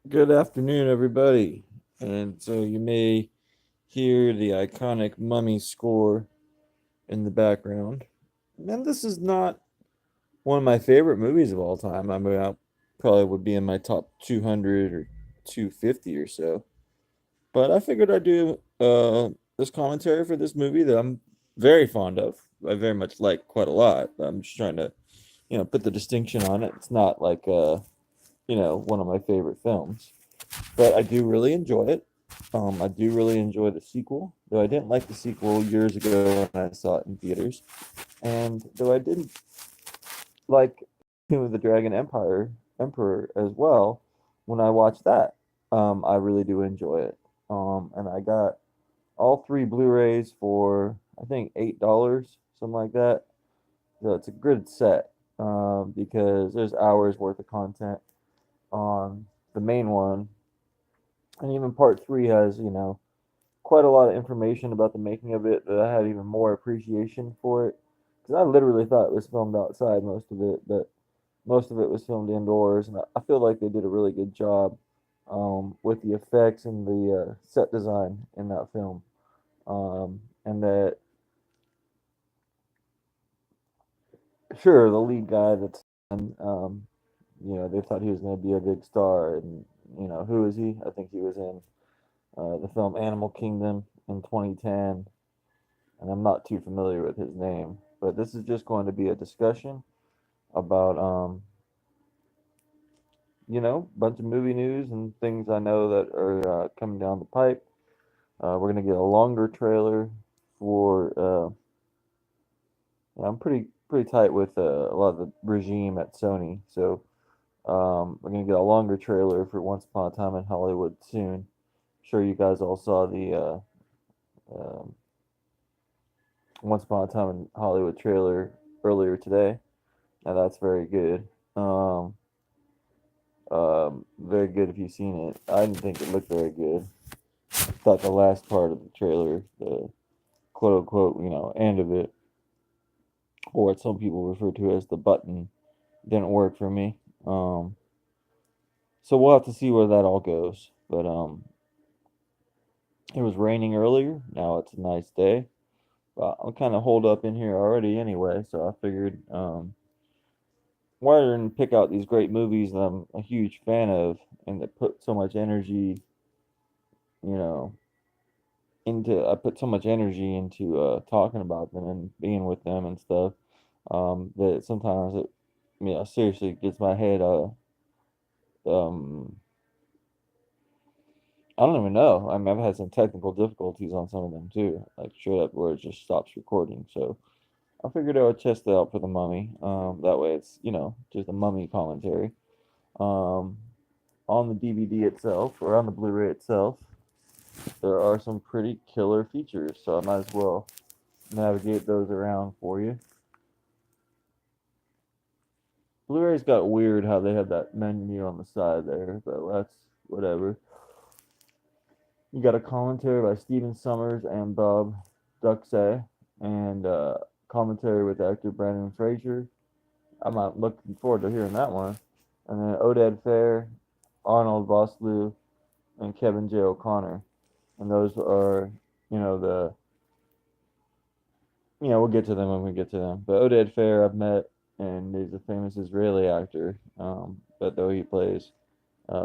Good afternoon, everybody. And so you may hear the iconic Mummy score in the background. And this is not one of my favorite movies of all time. I mean, I probably would be in my top 200 or 250 or so. But I figured I'd do this commentary for this movie that I'm very fond of. I very much like quite a lot. I'm just trying to, put the distinction on it. It's not like, one of my favorite films. But I do really enjoy it. I do really enjoy the sequel, though I didn't like the sequel years ago when I saw it in theaters. And though I didn't like Tomb of the Dragon Empire Emperor as well, when I watched that, I really do enjoy it. And I got all three Blu-rays for I think $8, something like that. So it's a good set because there's hours worth of content on the main one, and even part three has quite a lot of information about the making of it that I had even more appreciation for it. Because I literally thought it was filmed outside most of it, but most of it was filmed indoors, and I feel like they did a really good job with the effects and the set design in that film. And that, sure, the lead guy that's they thought he was going to be a big star, and who is he? I think he was in the film Animal Kingdom in 2010, and I'm not too familiar with his name. But this is just going to be a discussion about, a bunch of movie news and things I know that are coming down the pipe. We're gonna get a longer trailer for. I'm pretty tight with a lot of the regime at Sony, so we're gonna get a longer trailer for Once Upon a Time in Hollywood soon. I'm sure you guys all saw the um, Once Upon a Time in Hollywood trailer earlier today. Now that's very good. Um, very good if you've seen it. I didn't think it looked very good. I thought the last part of the trailer, the quote unquote, end of it, or what some people refer to as the button, didn't work for me. Um, so we'll have to see where that all goes. But it was raining earlier. Now it's a nice day. But I'm kind of holed up in here already anyway, so I figured rather than pick out these great movies that I'm a huge fan of and that put so much energy, you know, I put so much energy into talking about them and being with them and stuff, that sometimes it, seriously gets my head, um, I don't even know. I mean, I've had some technical difficulties on some of them too, like straight up where it just stops recording. So I figured I would test it out for the Mummy. That way it's, just a Mummy commentary. Um, on the DVD itself or on the Blu-ray itself, there are some pretty killer features, so I might as well navigate those around for you. Blu-ray's got weird how they have that menu on the side there, but that's whatever. You got a commentary by Stephen Summers and Bob Duxay, and commentary with actor Brandon Fraser. I'm not looking forward to hearing that one. And then Oded Fair, Arnold Vosloo, and Kevin J. O'Connor. And those are, you know, the we'll get to them when we get to them. But Oded Fair I've met, and he's a famous Israeli actor. But though he plays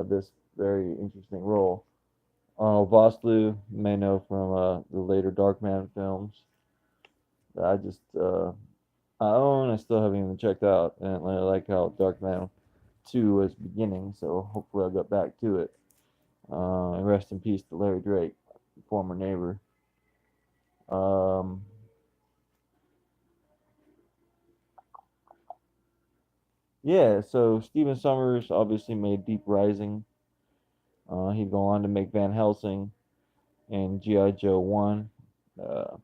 this very interesting role. Vosloo, you may know from the later Darkman films that I own. I still haven't even checked out, and I like how Darkman 2 was beginning. So hopefully I'll get back to it. And rest in peace to Larry Drake, former neighbor. Um, yeah, so Stephen Summers obviously made Deep Rising. He'd go on to make Van Helsing and G.I. Joe 1. Uh,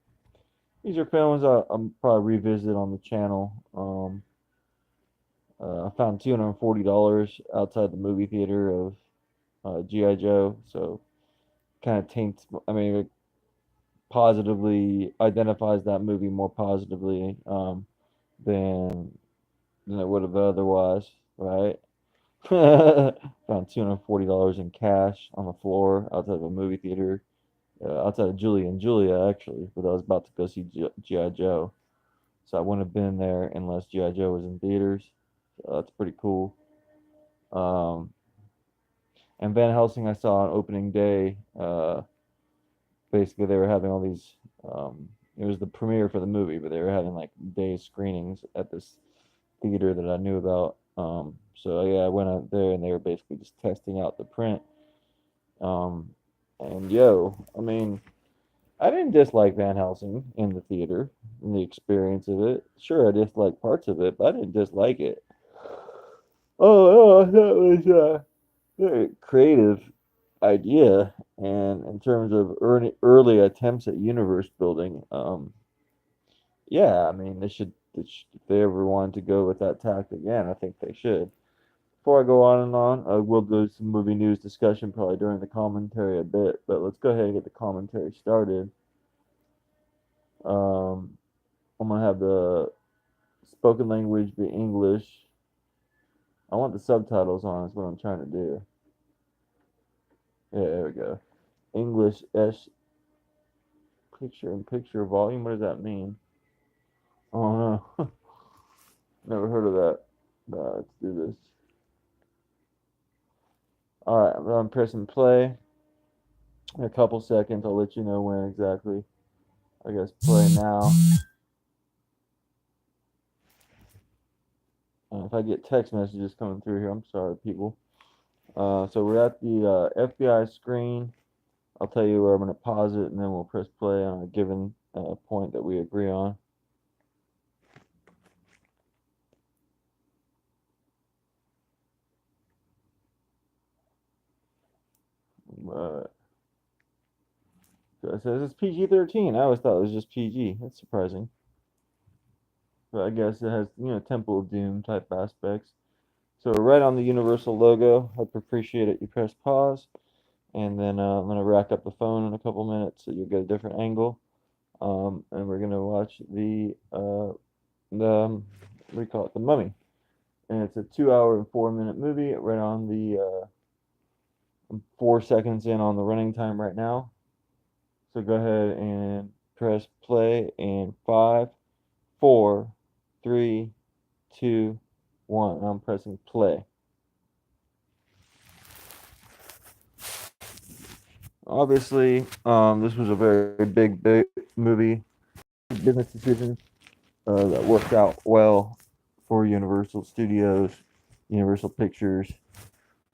these are films I'm probably revisit on the channel. I found $240 outside the movie theater of G.I. Joe, so kind of taints. I mean, it positively identifies that movie more positively than it would have otherwise, right? found $240 in cash on the floor outside of a movie theater, outside of Julie and Julia actually, but I was about to go see G.I. Joe. So I wouldn't have been there unless G.I. Joe was in theaters. So that's pretty cool. Um, and Van Helsing I saw on opening day. Basically, they were having all these. It was the premiere for the movie, but they were having like day screenings at this theater that I knew about. So yeah, I went out there and they were basically just testing out the print. Um, and I mean, I didn't dislike Van Helsing in the theater, in the experience of it. Sure, I disliked parts of it, but I didn't dislike it. Oh, that was a very creative idea, and in terms of early attempts at universe building, yeah, I mean, if they ever wanted to go with that tact again, I think they should. Before I go on and on, I will do some movie news discussion probably during the commentary a bit, but let's go ahead and get the commentary started. Um, I'm gonna have the spoken language be English. I want the subtitles on. Is what I'm trying to do. Yeah, there we go. English S picture in picture volume. What does that mean? Oh no, never heard of that. Let's do this. All right, I'm pressing play. In a couple seconds, I'll let you know when exactly. I guess play now. If I get text messages coming through here, I'm sorry, people. So we're at the FBI screen. I'll tell you where I'm going to pause it, and then we'll press play on a given point that we agree on. So it says it's PG-13. I always thought it was just PG. That's surprising. But I guess it has, Temple of Doom type aspects. So we're right on the Universal logo. I'd appreciate it. You press pause, and then I'm gonna rack up the phone in a couple minutes so you'll get a different angle. And we're gonna watch what do you call it, the Mummy, and it's a 2 hour and 4 minute movie. Right on the 4 seconds in on the running time right now. So go ahead and press play in 5, 4, 3, 2, 1. I'm pressing play. Obviously, this was a very big movie, business decision that worked out well for Universal Studios, Universal Pictures,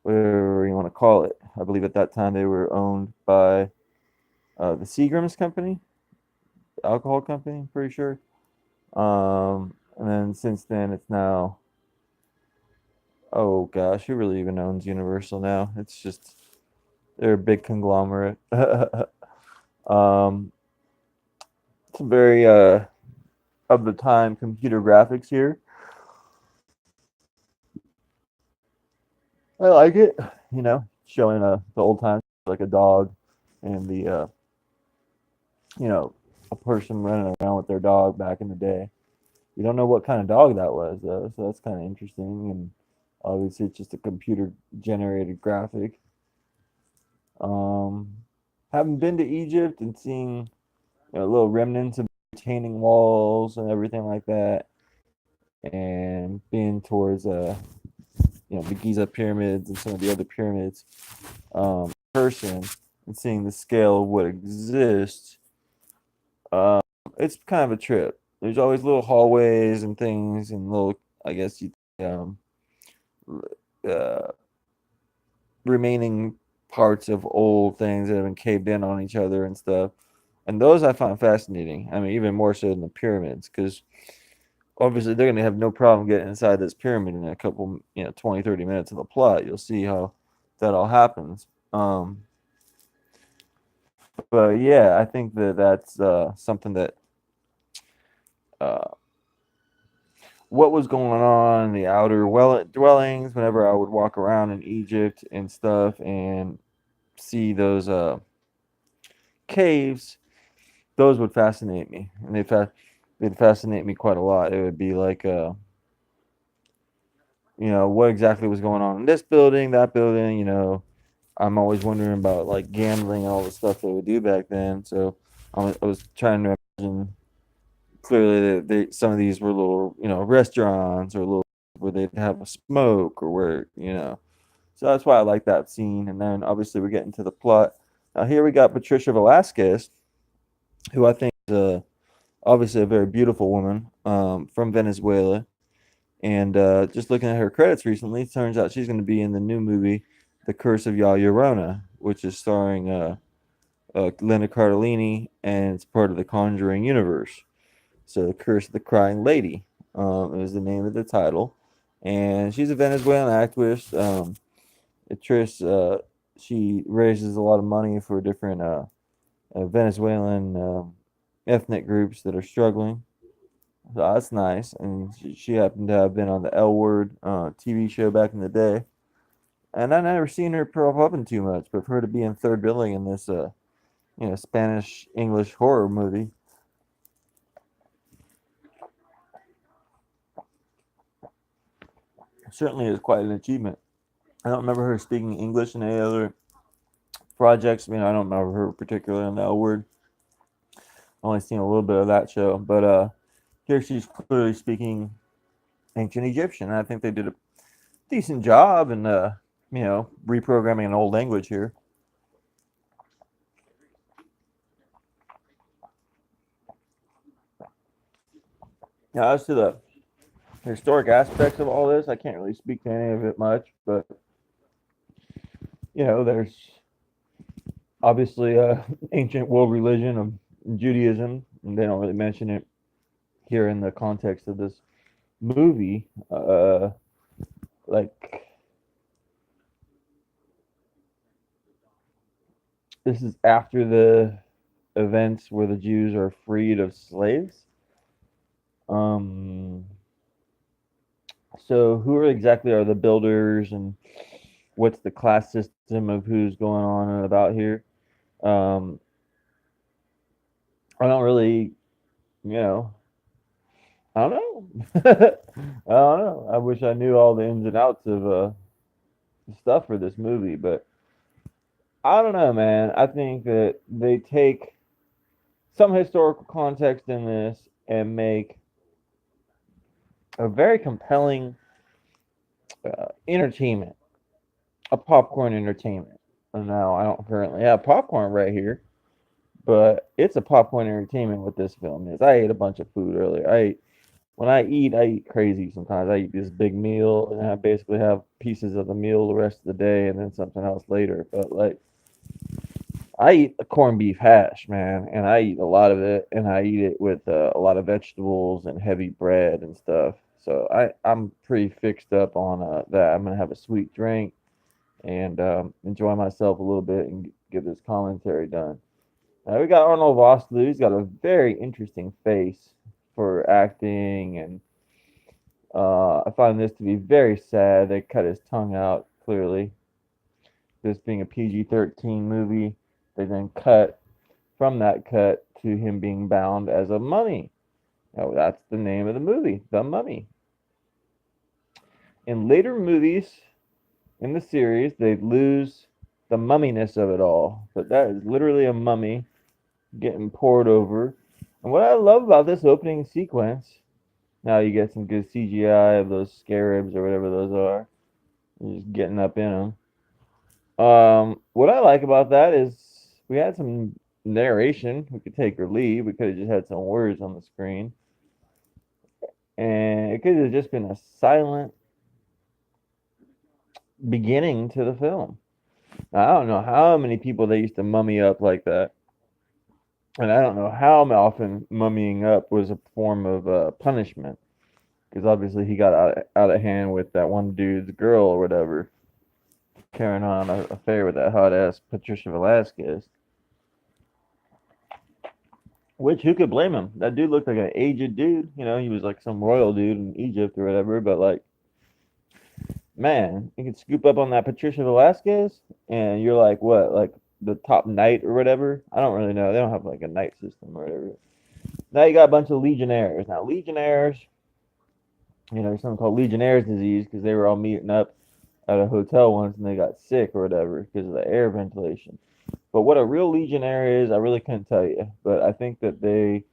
whatever you want to call it. I believe at that time they were owned by the Seagram's company, the alcohol company, I'm pretty sure. And then since then, it's now, oh gosh, who really even owns Universal now? It's just, they're a big conglomerate. um, it's very of the time computer graphics here. I like it, showing the old times like a dog and the a person running around with their dog back in the day. You don't know what kind of dog that was though, so that's kind of interesting. And obviously, it's just a computer generated graphic. Um, having been to Egypt and seeing little remnants of retaining walls and everything like that, and being towards the Giza pyramids and some of the other pyramids, person and seeing the scale of what exists, uh, it's kind of a trip. There's always little hallways and things and little, I guess you uh, remaining parts of old things that have been caved in on each other and stuff. And those I find fascinating. I mean, even more so than the pyramids, because obviously they're going to have no problem getting inside this pyramid in a couple, 20, 30 minutes of the plot. You'll see how that all happens. But yeah, I think that that's something that uh, what was going on in the outer dwellings whenever I would walk around in Egypt and stuff and see those caves, those would fascinate me, and they'd fascinate me quite a lot. It would be like what exactly was going on in this building, that building. I'm always wondering about like gambling and all the stuff they would do back then. So I was trying to imagine clearly that some of these were little, restaurants or little where they'd have a smoke or where. So that's why I like that scene. And then obviously we get into the plot. Now here we got Patricia Velasquez, who I think is obviously a very beautiful woman from Venezuela. And just looking at her credits recently, it turns out she's going to be in the new movie, The Curse of La Llorona, which is starring Linda Cardellini, and it's part of the Conjuring universe. So, The Curse of the Crying Lady is the name of the title. And she's a Venezuelan actress. Actress, she raises a lot of money for different Venezuelan ethnic groups that are struggling. So that's nice. And she happened to have been on the L Word TV show back in the day. And I never seen her pop up in too much, but for her to be in third billing in this, Spanish English horror movie, certainly is quite an achievement. I don't remember her speaking English in any other projects. I don't remember her particularly on the L Word. Only seen a little bit of that show, but here she's clearly speaking ancient Egyptian. And I think they did a decent job in reprogramming an old language here. Now, as to the historic aspects of all this, I can't really speak to any of it much, but there's obviously a ancient world religion of Judaism, and they don't really mention it here in the context of this movie. Like, this is after the events where the Jews are freed of slaves. So who exactly are the builders, and what's the class system of who's going on and about here? I don't really, you know, I don't know. I don't know. I wish I knew all the ins and outs of stuff for this movie, but I don't know, man. I think that they take some historical context in this and make a very compelling entertainment, a popcorn entertainment. And now I don't currently have popcorn right here, but it's a popcorn entertainment what this film is. I ate a bunch of food earlier. I eat crazy sometimes. I eat this big meal and I basically have pieces of the meal the rest of the day and then something else later. But like I eat a corned beef hash, man, and I eat a lot of it, and I eat it with a lot of vegetables and heavy bread and stuff. So I'm pretty fixed up on that. I'm gonna have a sweet drink and enjoy myself a little bit and get this commentary done. We got Arnold Vosloo. He's got a very interesting face for acting, and I find this to be very sad. They cut his tongue out clearly. This being a PG-13 movie, they then cut from that cut to him being bound as a mummy. Now, that's the name of the movie, The Mummy. In later movies in the series, they lose the mumminess of it all, but that is literally a mummy getting poured over. And what I love about this opening sequence, now you get some good CGI of those scarabs or whatever those are, just getting up in them. What I like about that is we had some narration. We could take or leave. We could have just had some words on the screen, and it could have just been a silent beginning to the film. Now, I don't know how many people they used to mummy up like that, and I don't know how often mummying up was a form of punishment, because obviously he got out of hand with that one dude's girl or whatever, carrying on an affair with that hot ass Patricia Velasquez. Which, who could blame him? That dude looked like an aged dude. He was like some royal dude in Egypt or whatever. But like, man, you can scoop up on that Patricia Velasquez, and you're like, what, like the top knight or whatever? I don't really know. They don't have like a knight system or whatever. Now you got a bunch of legionnaires. Now legionnaires There's something called Legionnaire's disease because they were all meeting up at a hotel once and they got sick or whatever because of the air ventilation. But what a real Legionnaire is, I really couldn't tell you. But I think that they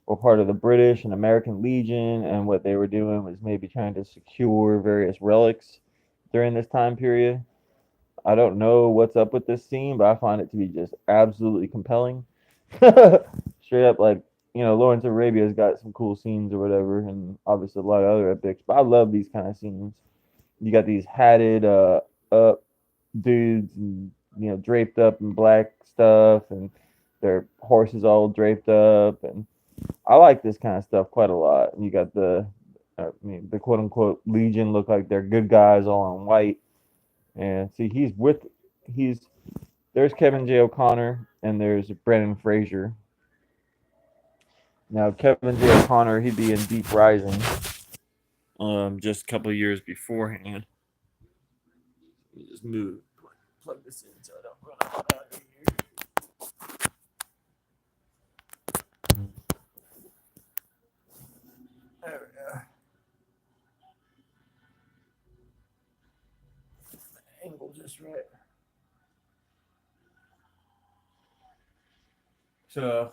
were part of the British and American Legion, and what they were doing was maybe trying to secure various relics during this time period. I don't know what's up with this scene, but I find it to be just absolutely compelling. Straight up, like, Lawrence of Arabia's got some cool scenes or whatever, and obviously a lot of other epics. But I love these kind of scenes. You got these hatted up dudes, and draped up in black stuff, and their horses all draped up, and I like this kind of stuff quite a lot. And you got the quote unquote Legion look like they're good guys all in white, and see he's there's Kevin J. O'Connor and there's Brendan Fraser. Now Kevin J. O'Connor, he'd be in Deep Rising, just a couple of years beforehand. Let me just plug this in so I don't run out of here. There we go. Angle just right. So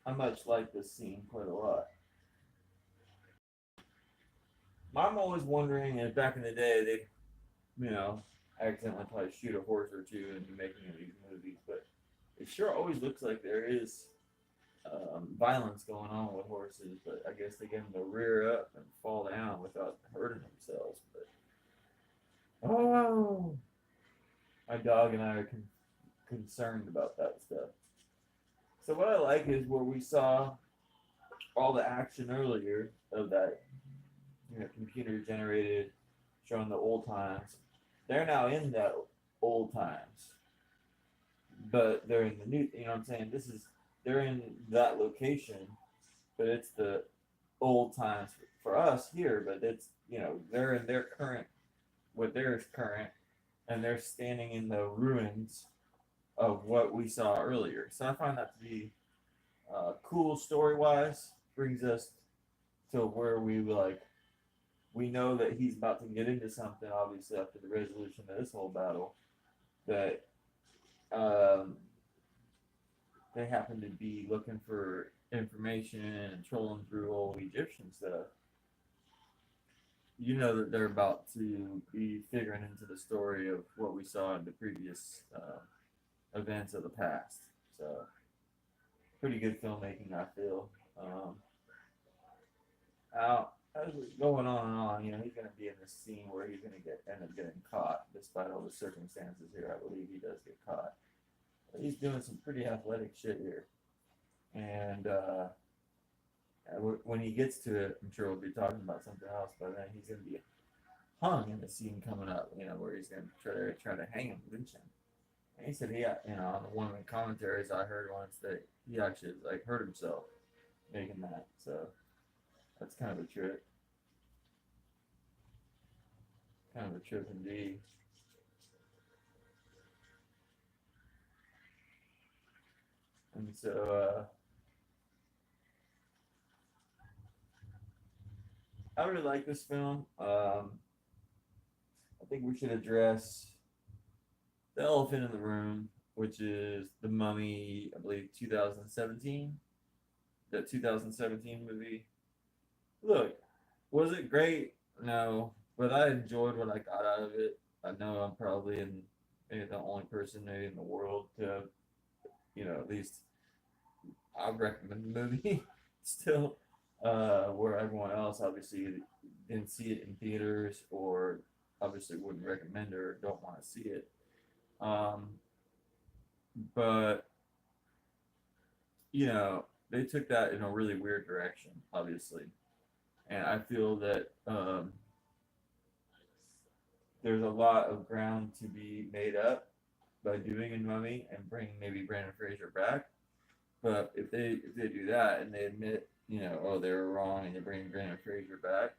I much like this scene quite a lot. I'm always wondering, and back in the day, they, accidentally probably shoot a horse or two in the making of these movies, but it sure always looks like there is violence going on with horses, but I guess they get them to rear up and fall down without hurting themselves. But oh, my dog and I are concerned about that stuff. So what I like is where we saw all the action earlier of that, computer generated, showing the old times. They're now in that old times, but they're in the new. You know what I'm saying? They're in that location, but it's the old times for us here. But it's they're in their current, what theirs current, and they're standing in the ruins of what we saw earlier. So I find that to be cool story wise. Brings us to where we know that he's about to get into something, obviously, after the resolution of this whole battle, that um, they happen to be looking for information and trolling through old Egyptian stuff. You know that they're about to be figuring into the story of what we saw in the previous events of the past. So, pretty good filmmaking, I feel. Out as it's going on and on, he's going to be in this scene where he's going to end up getting caught, despite all the circumstances here. I believe he does get caught. But he's doing some pretty athletic shit here, and when he gets to it, I'm sure we'll be talking about something else. But then he's going to be hung in the scene coming up, where he's going to try to hang him, lynch him. And he said on one of the commentaries I heard once that he actually like hurt himself making that. So that's kind of a trip. Kind of a trip indeed. And so I really like this film. I think we should address the elephant in the room, which is The Mummy, I believe 2017. The 2017 movie. Look, was it great? No, but I enjoyed what I got out of it. I know I'm probably maybe the only person maybe in the world to, at least I recommend the movie still. Where everyone else obviously didn't see it in theaters or obviously wouldn't recommend it or don't want to see it. Um, but they took that in a really weird direction, obviously, and I feel that there's a lot of ground to be made up by doing a Mummy and bringing maybe Brandon Fraser back. But if they do that and they admit, oh, they were wrong and they bring Brandon Fraser back,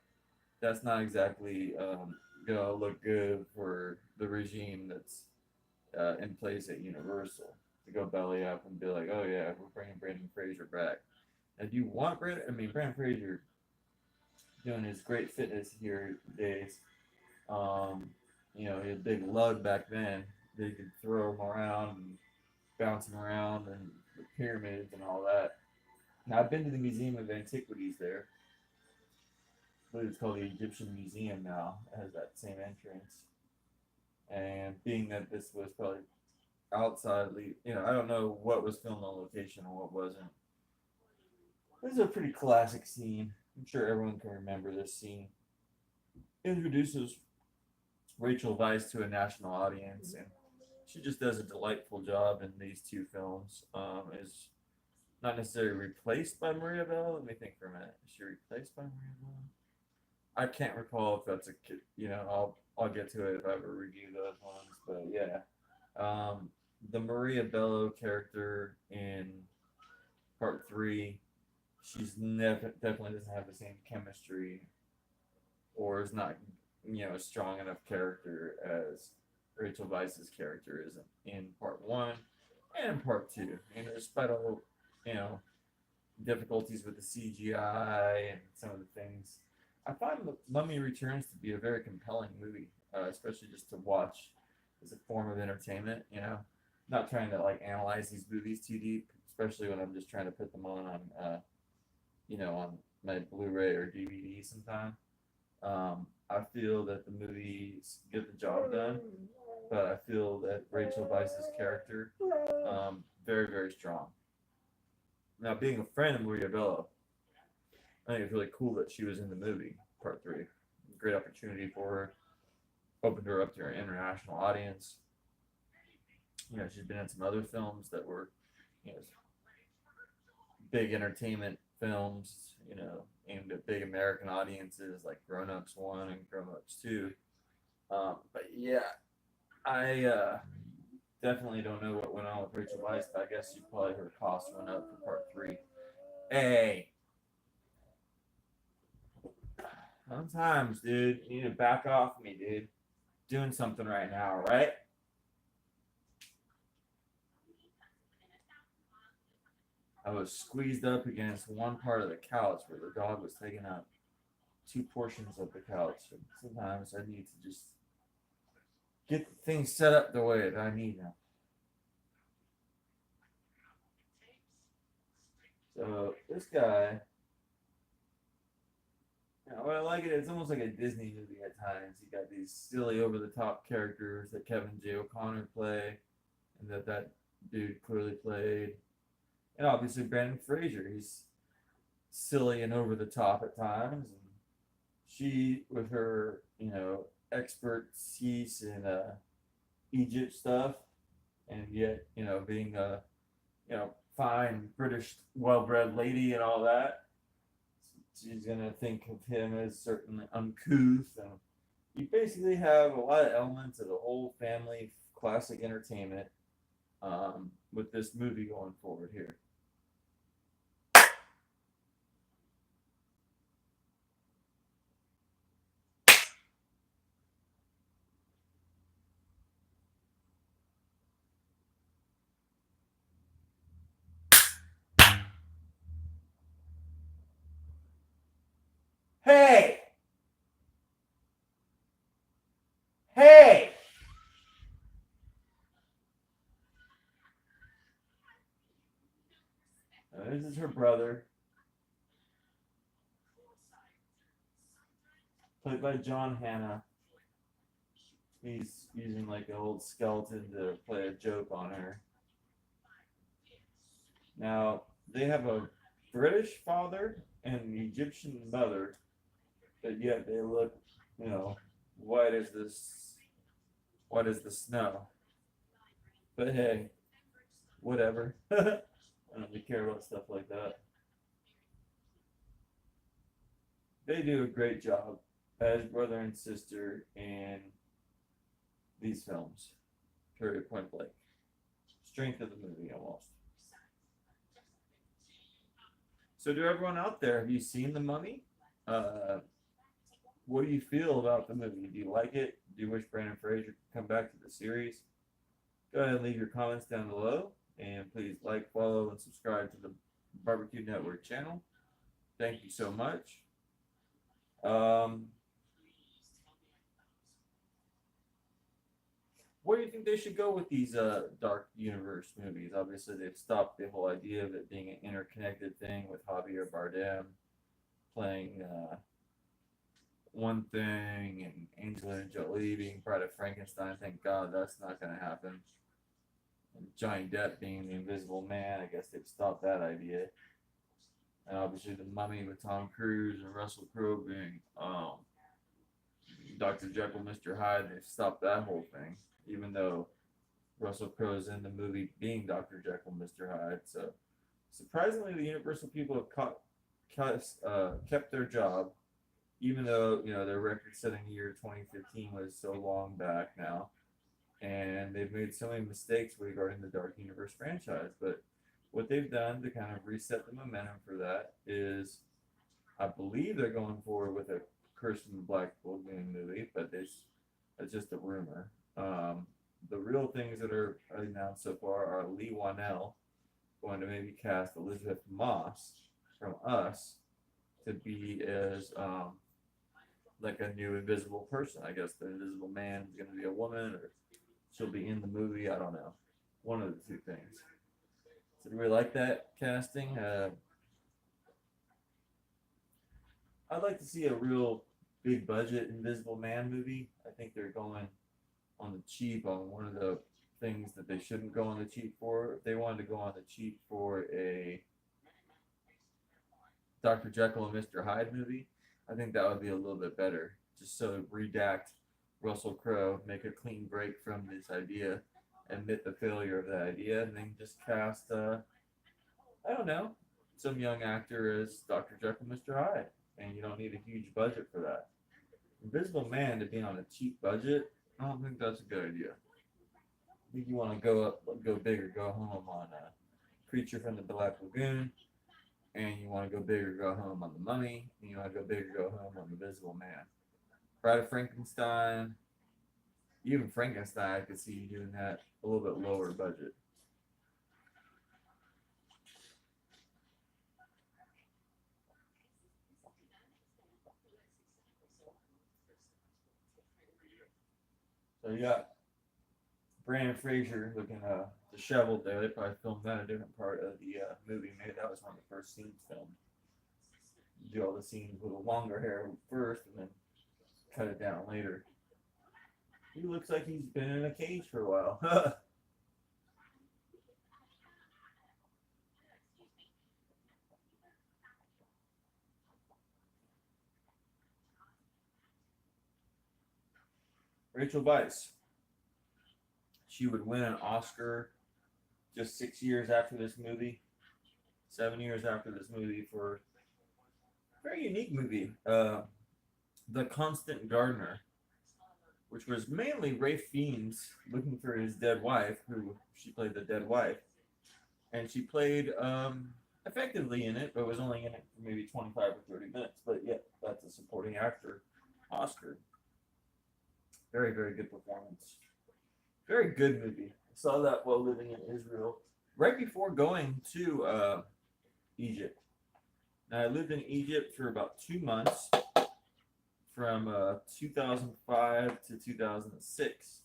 that's not exactly gonna look good for the regime that's in place at Universal to go belly up and be like, oh yeah, we're bringing Brandon Fraser back. And do you want Brandon? I mean, Brandon Fraser. doing his great fitness here days. Um, he had a big lug back then. They could throw him around and bounce him around and the pyramids and all that. Now I've been to the Museum of Antiquities there. I believe it's called the Egyptian Museum now. It has that same entrance. And being that this was probably outside, I don't know what was filmed on location and what wasn't. This is a pretty classic scene. I'm sure everyone can remember this scene. It introduces Rachel Weisz to a national audience, and she just does a delightful job in these two films. Is not necessarily replaced by Maria Bell. Let me think for a minute. Is she replaced by Maria Bell? I can't recall if that's a kid. I'll get to it if I ever review those ones. But yeah, the Maria Bello character in part three, she's definitely doesn't have the same chemistry, or is not a strong enough character as Rachel Weisz's character is in part one and in part two. And despite all you know difficulties with the CGI and some of the things, I find the Mummy Returns to be a very compelling movie, especially just to watch as a form of entertainment. Not trying to like analyze these movies too deep, especially when I'm just trying to put them on my Blu-ray or DVD sometime. I feel that the movies get the job done, but I feel that Rachel Weisz's character, very, very strong. Now, being a friend of Maria Bello, I think it's really cool that she was in the movie, part three. Great opportunity for her. Opened her up to an international audience. She's been in some other films that were, you know, big entertainment films, aimed at big American audiences like Grown Ups 1 and Grown Ups 2. But yeah, I definitely don't know what went on with Rachel Weisz, but I guess you probably her cost went up for part three. Hey, sometimes, dude, you need to back off me, dude. Doing something right now, right? I was squeezed up against one part of the couch where the dog was taking up two portions of the couch. And sometimes I need to just get things set up the way that I need them. So this guy, what I like it's almost like a Disney movie at times. You got these silly, over the top characters that Kevin J. O'Connor play, and that dude clearly played, and obviously Brandon Fraser. He's silly and over the top at times, and she with her expertise in Egypt stuff, and yet being a fine British well-bred lady and all that, she's gonna think of him as certainly uncouth, and you basically have a lot of elements of the whole family classic entertainment with this movie going forward here. Hey! Hey! This is her brother, played by John Hannah. He's using like an old skeleton to play a joke on her. Now, they have a British father and an Egyptian mother, but yet they look, you know, white as this, white as the snow. But hey, whatever. I don't really care about stuff like that. They do a great job as brother and sister in these films. Period, point blank. Strength of the movie, almost. So, to everyone out there, have you seen The Mummy? Uh, what do you feel about the movie? Do you like it? Do you wish Brandon Fraser could come back to the series? Go ahead and leave your comments down below. And please like, follow, and subscribe to the Barbecue Network channel. Thank you so much. Um, where do you think they should go with these Dark Universe movies? Obviously, they've stopped the whole idea of it being an interconnected thing with Javier Bardem playing one thing and Angelina Jolie being Bride of Frankenstein. Thank God that's not going to happen. And Johnny Depp being the Invisible Man. I guess they've stopped that idea. And obviously, The Mummy with Tom Cruise and Russell Crowe being Dr. Jekyll, Mr. Hyde. They've stopped that whole thing, even though Russell Crowe's in the movie being Dr. Jekyll, Mr. Hyde. So surprisingly, the Universal people have kept their job, even though their record-setting year 2015 was so long back now, and they've made so many mistakes regarding the Dark Universe franchise. But what they've done to kind of reset the momentum for that is, I believe they're going forward with a Curse from the Black Lagoon movie, but it's just a rumor. The real things that are announced so far are Lee Wanell going to maybe cast Elizabeth Moss from Us to be as like a new invisible person. I guess the Invisible Man is going to be a woman, or she'll be in the movie. I don't know. One of the two things. So do we like that casting? I'd like to see a real big budget Invisible Man movie. I think they're going on the cheap on one of the things that they shouldn't go on the cheap for. If they wanted to go on the cheap for a Dr. Jekyll and Mr. Hyde movie, I think that would be a little bit better. Just so redact Russell Crowe, make a clean break from this idea, admit the failure of that idea, and then just cast, I don't know, some young actor as Dr. Jekyll and Mr. Hyde. And you don't need a huge budget for that. Invisible Man to be on a cheap budget, I don't think that's a good idea. I think you want to go big or go home on Creature from the Black Lagoon, and you want to go big or go home on The Mummy, and you want to go big or go home on Invisible Man. Bride of Frankenstein, even Frankenstein, I could see you doing that a little bit lower budget. So you got Brandon Fraser looking disheveled there. They probably filmed that a different part of the movie. Maybe that was one of the first scenes filmed. Do all the scenes with the longer hair first and then cut it down later. He looks like he's been in a cage for a while. Rachel Weisz. She would win an Oscar just 6 years after this movie, 7 years after this movie, for a very unique movie, The Constant Gardener, which was mainly Rafe Fiennes looking for his dead wife, who she played the dead wife, and she played effectively in it, but was only in it for maybe 25 or 30 minutes. But yeah, that's a supporting actor Oscar. Very, very good performance. Very good movie. I saw that while living in Israel, right before going to Egypt. Now, I lived in Egypt for about 2 months, from 2005 to 2006,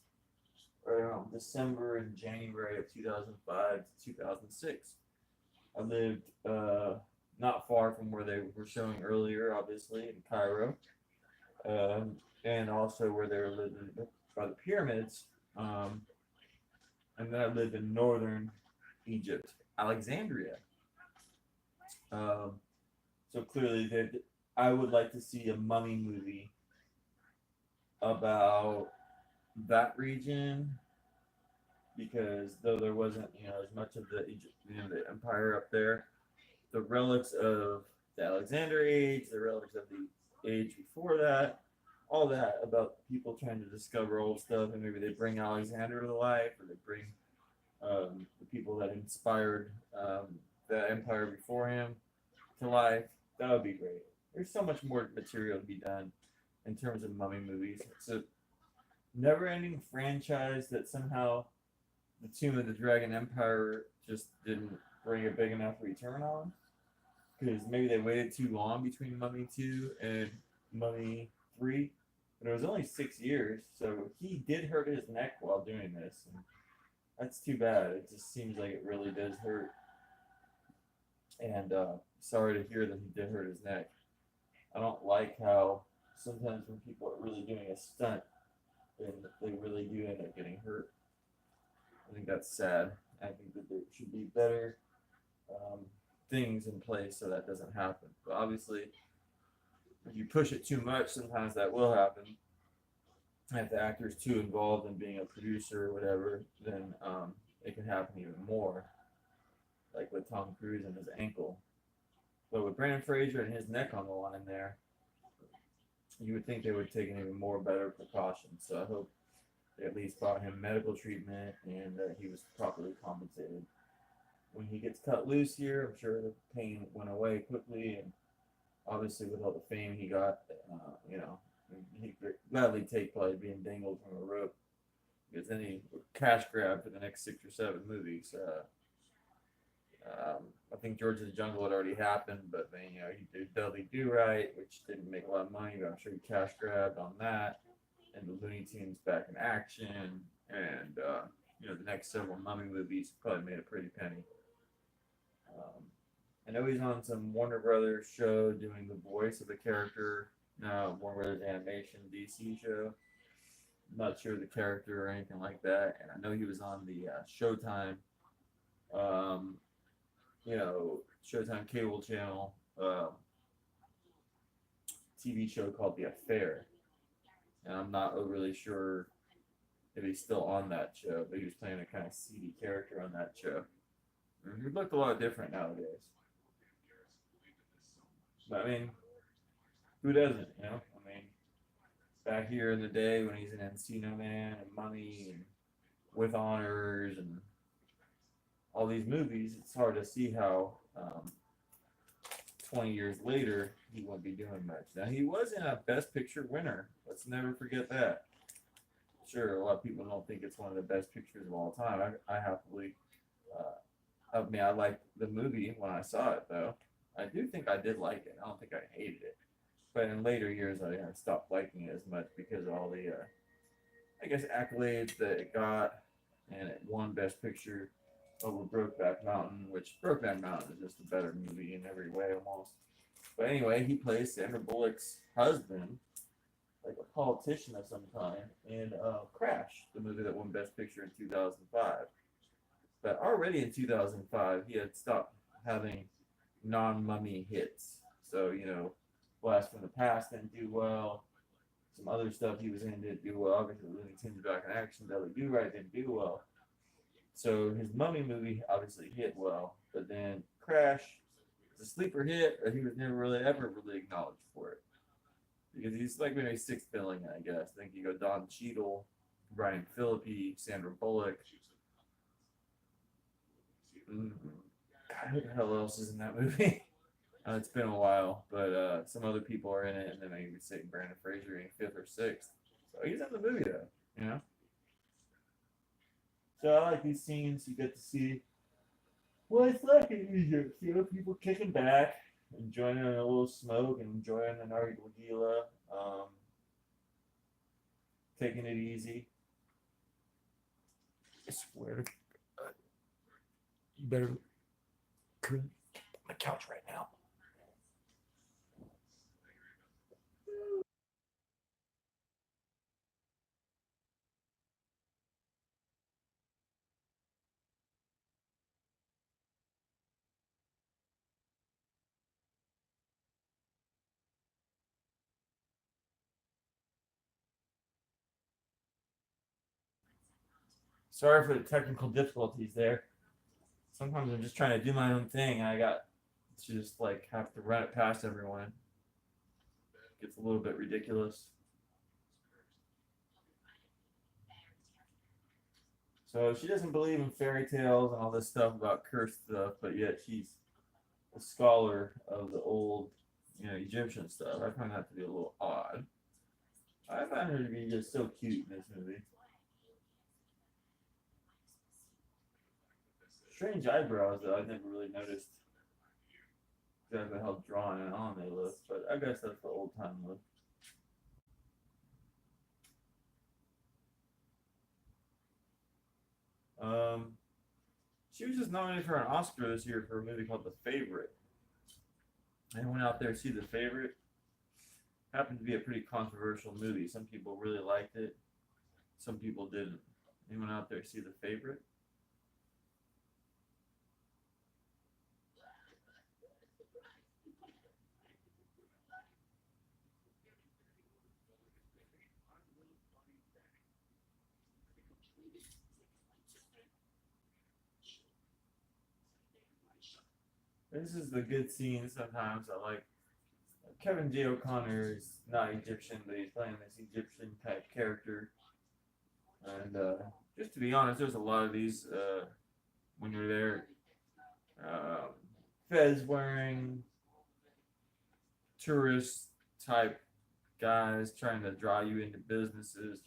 around December and January of 2005 to 2006. I lived not far from where they were showing earlier, obviously, in Cairo, and also where they were living by the pyramids. And then I lived in northern Egypt, Alexandria. So clearly, I would like to see a mummy movie about that region, because though there wasn't as much of the the empire up there, the relics of the Alexander age, the relics of the age before that, all that about people trying to discover old stuff, and maybe they bring Alexander to life, or they bring the people that inspired the empire before him to life. That would be great. There's so much more material to be done in terms of mummy movies. It's a never-ending franchise that somehow the Tomb of the Dragon Empire just didn't bring a big enough return on, because maybe they waited too long between Mummy 2 and Mummy 3, but it was only 6 years, so he did hurt his neck while doing this, and that's too bad. It just seems like it really does hurt, and sorry to hear that he did hurt his neck. I don't like how sometimes when people are really doing a stunt, and they really do end up getting hurt. I think that's sad. I think that there should be better um, things in place so that doesn't happen. But obviously, if you push it too much, sometimes that will happen. And if the actor's too involved in being a producer or whatever, then it can happen even more, like with Tom Cruise and his ankle. But with Brandon Fraser and his neck on the line there, you would think they would take an even more better precautions. So I hope they at least brought him medical treatment and that he was properly compensated. When he gets cut loose here, I'm sure the pain went away quickly, and obviously with all the fame he got, he'd gladly take probably being dangled from a rope because then he cash grab for the next 6 or 7 movies. I think George of the Jungle had already happened, but then he did Dudley Do Right, which didn't make a lot of money, but I'm sure he cash grabbed on that. And the Looney Tunes back in action, and the next several Mummy movies probably made a pretty penny. I know he's on some Warner Brothers show doing the voice of the character. Warner Brothers animation DC show. I'm not sure the character or anything like that. And I know he was on the Showtime, um, Showtime cable channel TV show called The Affair. And I'm not overly sure if he's still on that show, but he was playing a kind of seedy character on that show. And he looked a lot different nowadays. But I mean, who doesn't? I mean, back here in the day when he's in Encino Man and Mummy and With Honors and all these movies, it's hard to see how 20 years later he won't be doing much. Now he was in a Best Picture winner. Let's never forget that. Sure, a lot of people don't think it's one of the best pictures of all time. I happily, I liked the movie when I saw it though. I do think I did like it. I don't think I hated it. But in later years, I stopped liking it as much because of all the, I guess, accolades that it got, and it won Best Picture over Brokeback Mountain, which Brokeback Mountain is just a better movie in every way almost. But anyway, he plays Sandra Bullock's husband, like a politician of some kind, in Crash, the movie that won Best Picture in 2005. But already in 2005, he had stopped having non-Mummy hits. So, Blast from the Past didn't do well. Some other stuff he was in didn't do well. Obviously, Looney Tunes Back in Action, Dudley Do Right didn't do well. So his Mummy movie obviously hit well, but then Crash was a sleeper hit, but he was never really ever really acknowledged for it because he's like maybe sixth billing, I guess. I think you go Don Cheadle, Brian Phillippe, Sandra Bullock. God, who the hell else is in that movie? It's been a while, but some other people are in it, and then I would say Brandon Fraser in 5th or 6th. So he's in the movie though. So I like these scenes. You get to see what it's like in Egypt. People kicking back, enjoying a little smoke, and enjoying the nargila, taking it easy. I swear to God, you better come on the couch right now. Sorry for the technical difficulties there. Sometimes I'm just trying to do my own thing, and I got to just like have to run it past everyone. It gets a little bit ridiculous. So she doesn't believe in fairy tales and all this stuff about cursed stuff, but yet she's a scholar of the old, Egyptian stuff. I find that to be a little odd. I find her to be just so cute in this movie. Strange eyebrows, though. I've never really noticed exactly how drawn and on they look, but I guess that's the old time look. She was just nominated for an Oscar this year for a movie called The Favorite. I went out there to see The Favorite. Happened to be a pretty controversial movie. Some people really liked it. Some people didn't. Anyone out there see The Favorite? This is the good scene sometimes. I like Kevin J. O'Connor is not Egyptian, but he's playing this Egyptian type character. And just to be honest, there's a lot of these when you're there. Um, Fez wearing tourist type guys trying to draw you into businesses.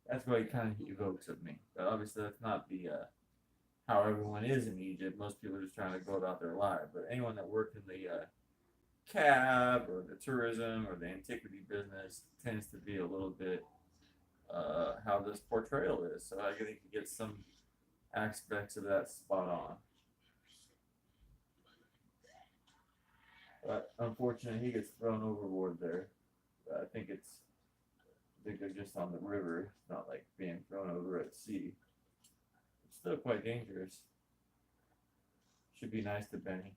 That's what it kind of evokes of me. But obviously, that's not the how everyone is in Egypt. Most people are just trying to go about their life. But anyone that worked in the cab or the tourism or the antiquity business tends to be a little bit how this portrayal is. So I think you get some aspects of that spot on. But unfortunately, he gets thrown overboard there. I think they're just on the river. It's not like being thrown over at sea. It's still quite dangerous. Should be nice to Benny.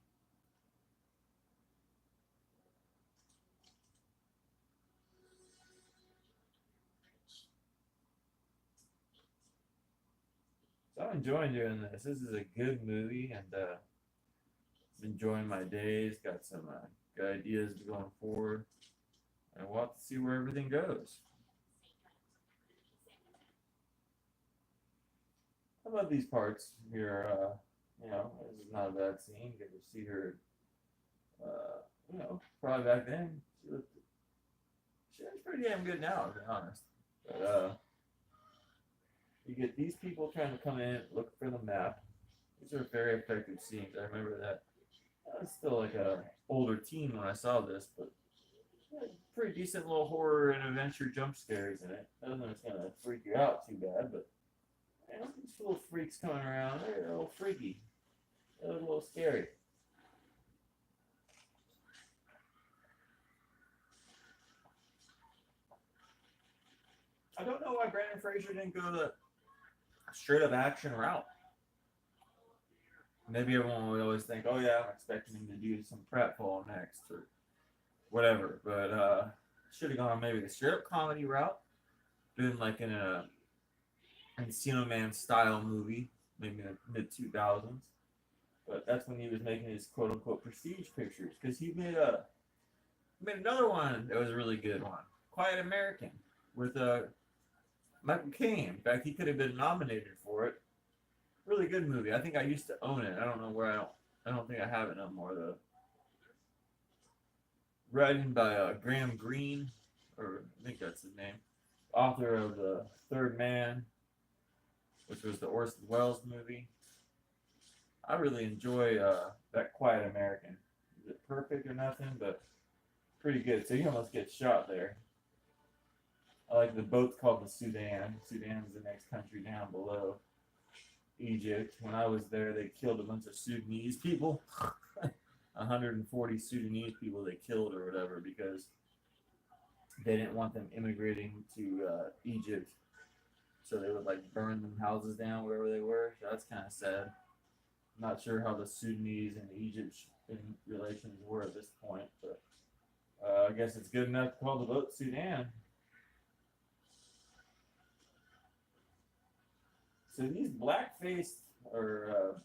So I'm enjoying doing this. This is a good movie, and enjoying my days. Got some good ideas going forward, and we'll have to see where everything goes. I love these parts here. This is not a bad scene. Get to see her. Probably back then she looks pretty damn good now, to be honest. But you get these people trying to come in, look for the map. These are very effective scenes. I remember that. I was still like a older teen when I saw this, but pretty decent little horror and adventure jump scares in it. I don't know if it's gonna freak you out too bad, but these little freaks coming around, they're a little freaky. They're a little scary. I don't know why Brandon Fraser didn't go the straight up action route. Maybe everyone would always think, oh yeah, I'm expecting him to do some pratfall next or whatever. But should have gone maybe the straight up comedy route, doing like in a Encino Man style movie, maybe in the mid 2000s. But that's when he was making his quote unquote prestige pictures. Because he made another one that was a really good one, Quiet American, with Michael Caine. In fact, he could have been nominated for it. Really good movie. I think I used to own it. I don't know where I don't think I have it no more though. Written by Graham Greene, or I think that's his name. Author of The Third Man, which was the Orson Welles movie. I really enjoy that Quiet American. Is it perfect or nothing? But pretty good. So he almost gets shot there. I like the boat's called the Sudan. Sudan is the next country down below Egypt. When I was there, they killed a bunch of Sudanese people. 140 Sudanese people they killed or whatever because they didn't want them immigrating to Egypt. So they would like burn them houses down wherever they were. So that's kind of sad. I'm not sure how the Sudanese and Egyptian relations were at this point, but I guess it's good enough to call the boat Sudan. So these black-faced or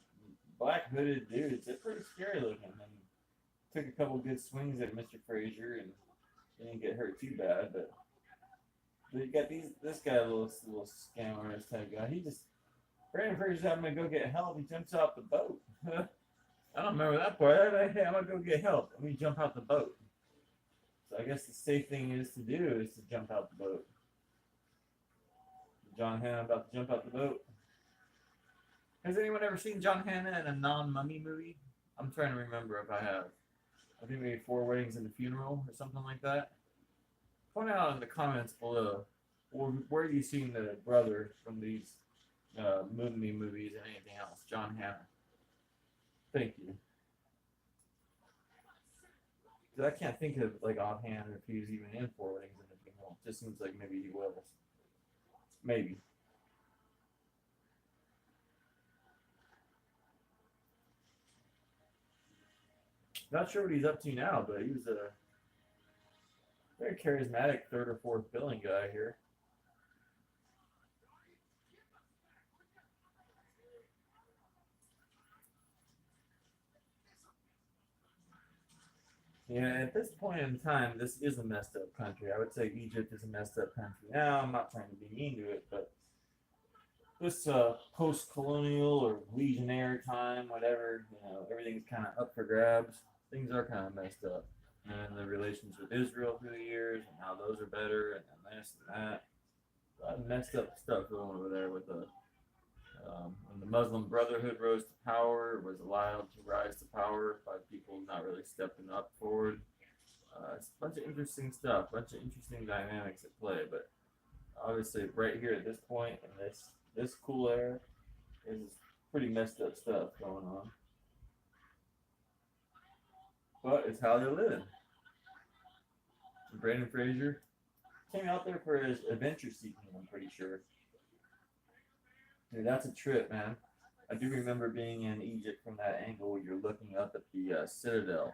black hooded dudes, they're pretty scary looking. And took a couple good swings at Mr. Frazier and didn't get hurt too bad. But you got this guy, a little scam artist type guy. Brandon Frazier's having to go get help. He jumps off the boat. I don't remember that part. Hey, I'm gonna go get help. Let me jump out the boat. So I guess the safe thing is to do is to jump out the boat. John Hannah about to jump out the boat. Has anyone ever seen John Hannah in a non-mummy movie? I'm trying to remember if I have. I think maybe Four Weddings and a Funeral or something like that. Point out in the comments below where you seen the brother from these Mummy movies and anything else. John Hammond. Thank you. Because I can't think of like offhand if he was even in Four Weddings and a Funeral. Just seems like maybe he was. Maybe. Not sure what he's up to now, but he was a very charismatic third or fourth billing guy here. Yeah, at this point in time, this is a messed up country. I would say Egypt is a messed up country now. I'm not trying to be mean to it, but this post-colonial or legionnaire time, whatever, everything's kind of up for grabs. Things are kind of messed up, and the relations with Israel through the years, and how those are better, and then this and that. A lot of messed up stuff going over there with the when the Muslim Brotherhood rose to power, was allowed to rise to power by people not really stepping up forward. It's a bunch of interesting stuff, a bunch of interesting dynamics at play, but obviously right here at this point in this cool era is pretty messed up stuff going on. But it's how they're living. Brandon Fraser came out there for his adventure seeking, I'm pretty sure. Dude, that's a trip, man. I do remember being in Egypt from that angle where you're looking up at the citadel.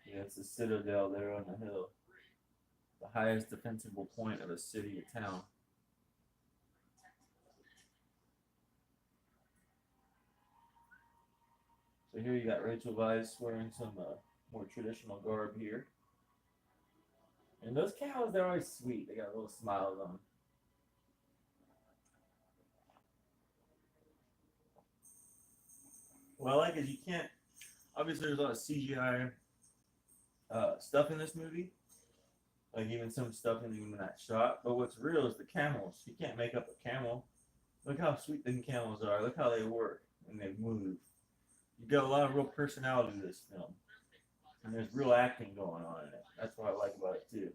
Yeah, it's the citadel there on the hill. The highest defensible point of a city or town. So here you got Rachel Weisz wearing some more traditional garb here. And those camels, they're always sweet. They got little smiles on them. What I like is you can't. Obviously, there's a lot of CGI stuff in this movie, like even some stuff in even that shot. But what's real is the camels. You can't make up a camel. Look how sweet them camels are. Look how they work and they move. You got a lot of real personality to this film, and there's real acting going on in it. That's what I like about it too.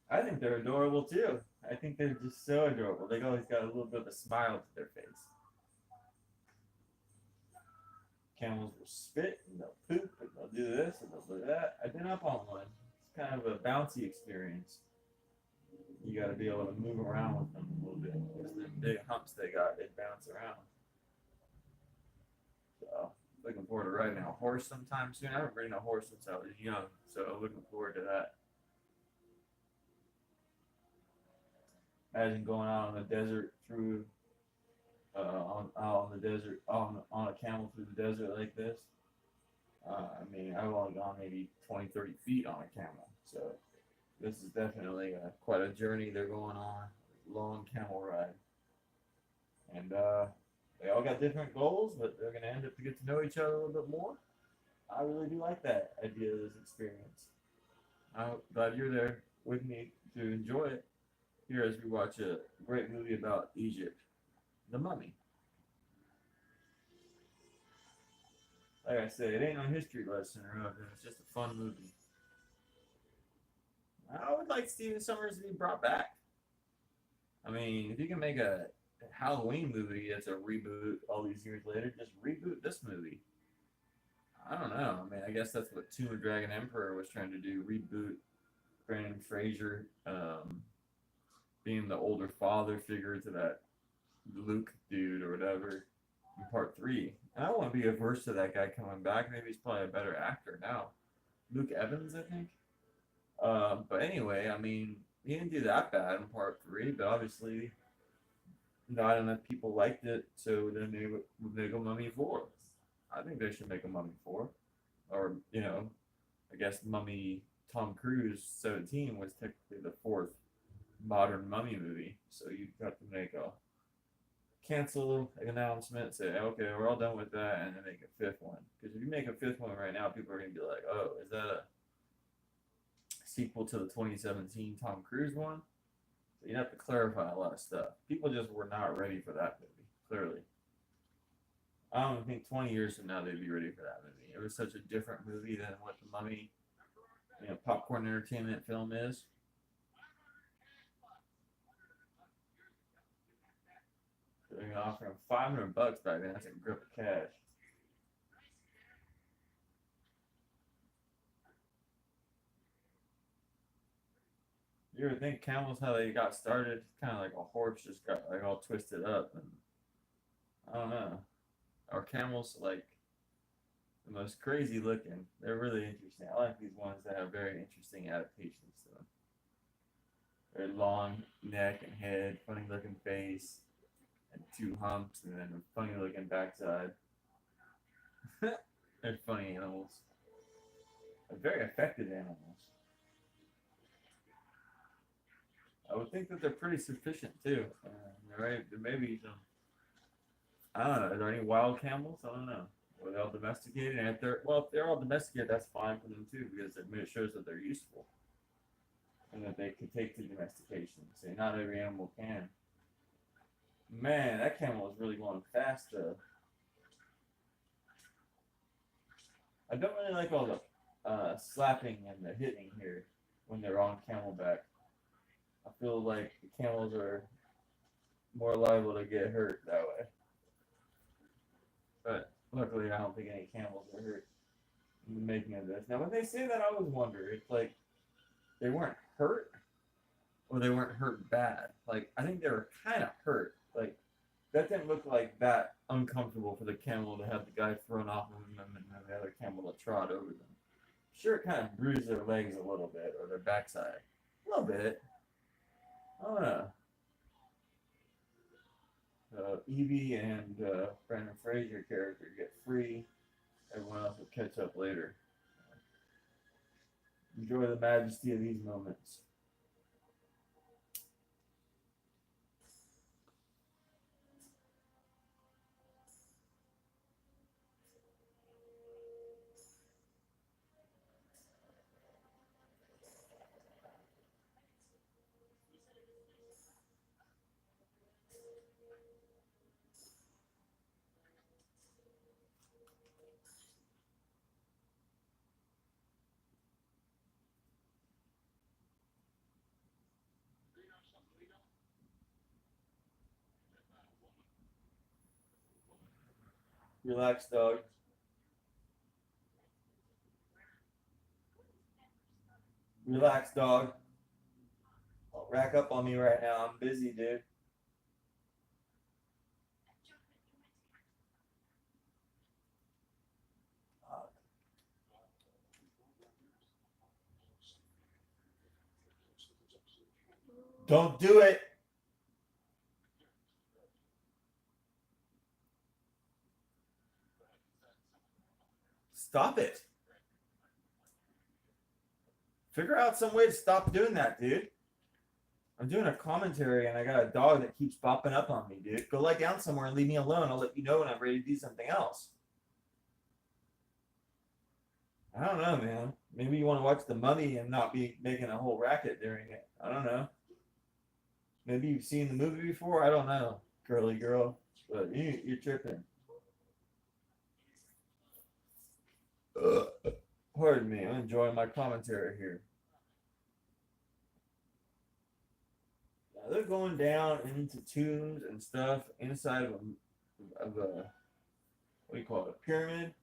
I think they're adorable too. I think they're just so adorable. They always got a little bit of a smile to their face. Camels will spit and they'll poop and they'll do this and they'll do that. I've been up on one. It's kind of a bouncy experience. You got to be able to move around with them a little bit because the big humps they got, they bounce around. So looking forward to riding a horse sometime soon. I haven't ridden a horse since I was young, so looking forward to that. Imagine going out on the desert through on the desert on a camel through the desert like this. I mean, I've only gone maybe 20, 30 feet on a camel, so this is definitely quite a journey they're going on. Long camel ride, and they all got different goals, but they're going to end up to get to know each other a little bit more. I really do like that idea of this experience. I'm glad you're there with me to enjoy it here as we watch a great movie about Egypt, The Mummy. Like I said, it ain't no history lesson or nothing. It's just a fun movie. I would like Steven Summers to be brought back. I mean, if you can make a Halloween movie that's a reboot all these years later, just reboot this movie. I don't know. I mean, I guess that's what Tomb of Dragon Emperor was trying to do, reboot Brandon Fraser being the older father figure to that Luke dude or whatever in part three. And I want to be averse to that guy coming back. Maybe he's probably a better actor now. Luke Evans, I think. But anyway, I mean, he didn't do that bad in part three, but obviously not enough people liked it, so then they would make a Mummy 4. I think they should make a Mummy 4. Or, I guess Mummy Tom Cruise 17 was technically the fourth modern Mummy movie. So you have to make a cancel an announcement, say, okay, we're all done with that, and then make a fifth one. Because if you make a fifth one right now, people are going to be like, oh, is that a sequel to the 2017 Tom Cruise one? So you have to clarify a lot of stuff. People just were not ready for that movie, clearly. I don't think 20 years from now they'd be ready for that movie. It was such a different movie than what the Mummy, popcorn entertainment film is. They're gonna offer him $500 back then. That's a grip of cash. You ever think camels how they got started? Kind of like a horse just got like all twisted up, and I don't know. Are camels like the most crazy looking? They're really interesting. I like these ones that have very interesting adaptations to them. Their long neck and head, funny looking face, and two humps, and then a funny looking backside. They're funny animals. They're very effective animals. I would think that they're pretty sufficient too. Right? There may be some. I don't know. Are there any wild camels? I don't know. Were they all domesticated? And if they're all domesticated, that's fine for them too, because it shows that they're useful and that they could take to domestication. So not every animal can. Man, that camel is really going fast though. I don't really like all the slapping and the hitting here when they're on camelback. I feel like the camels are more liable to get hurt that way. But luckily, I don't think any camels were hurt in the making of this. Now, when they say that, I always wonder, it's like they weren't hurt or they weren't hurt bad. Like, I think they were kind of hurt. Like, that didn't look like that uncomfortable for the camel to have the guy thrown off of them and then the other camel to trot over them. Sure, it kind of bruised their legs a little bit or their backside. A little bit. I don't know. Evie and Brandon Fraser character get free. Everyone else will catch up later. Enjoy the majesty of these moments. Relax, dog. Relax, dog. Don't rack up on me right now. I'm busy, dude. Don't do it. Stop it. Figure out some way to stop doing that, dude. I'm doing a commentary and I got a dog that keeps popping up on me, dude. Go lie down somewhere and leave me alone. I'll let you know when I'm ready to do something else. I don't know, man. Maybe you want to watch The Mummy and not be making a whole racket during it. I don't know. Maybe you've seen the movie before. I don't know, girly girl. But you're tripping. Pardon me. I'm enjoying my commentary here. Now they're going down into tombs and stuff inside of a what do you call it? A pyramid.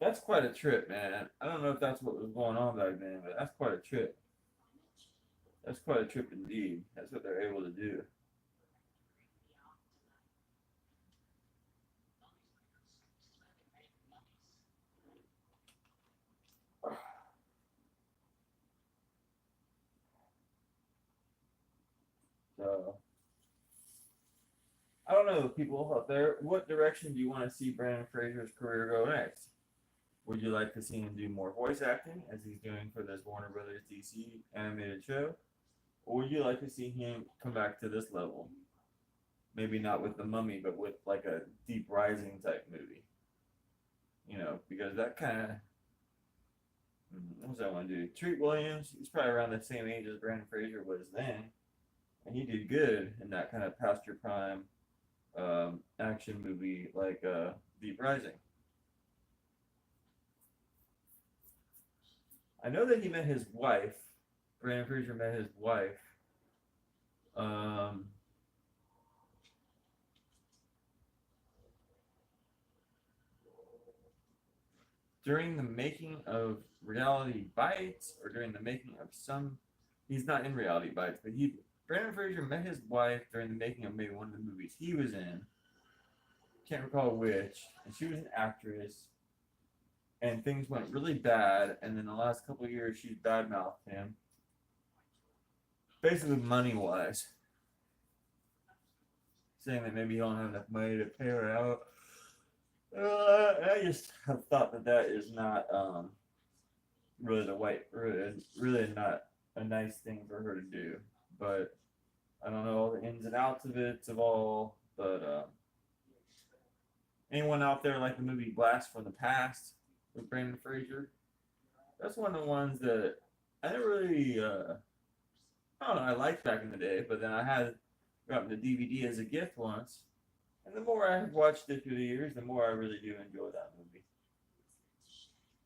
That's quite a trip, man. I don't know if that's what was going on back then, but that's quite a trip. That's quite a trip indeed. That's what they're able to do. So I don't know, people out there. What direction do you want to see Brandon Fraser's career go next? Would you like to see him do more voice acting, as he's doing for this Warner Brothers DC animated show? Or would you like to see him come back to this level? Maybe not with The Mummy, but with like a Deep Rising type movie. You know, because that kind of. What was I want to do? Treat Williams, he's probably around the same age as Brandon Fraser was then. And he did good in that kind of past your prime action movie like Deep Rising. I know that he met his wife. Brandon Fraser met his wife. Um, during the making of Reality Bites or during the making of some. He's not in Reality Bites, but Brandon Fraser met his wife during the making of maybe one of the movies he was in. Can't recall which, and she was an actress. And things went really bad, and then the last couple of years she's badmouthed him, basically money wise, saying that maybe he don't have enough money to pay her out. I just have thought that that is not really really not a nice thing for her to do. But I don't know all the ins and outs of it of all. But anyone out there like the movie Blast from the Past with Brandon Fraser? That's one of the ones that I never really. I don't know. I liked back in the day, but then I had gotten the DVD as a gift once, and the more I've watched it through the years, the more I really do enjoy that movie.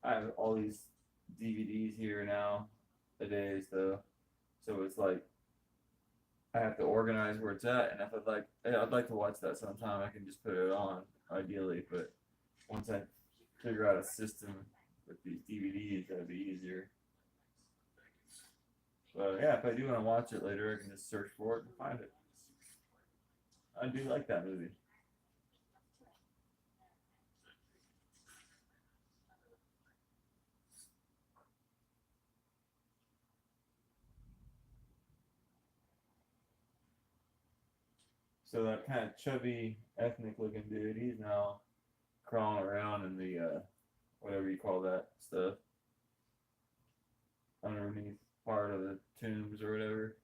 I have all these DVDs here now, nowadays though, so it's like I have to organize where it's at, and if I'd like, hey, I'd like to watch that sometime. I can just put it on, ideally. But once I figure out a system with these DVDs, that'd be easier. But yeah, if I do want to watch it later, I can just search for it and find it. I do like that movie. So that kind of chubby, ethnic-looking dude, he's now crawling around in the whatever you call that stuff underneath part of the tombs or whatever.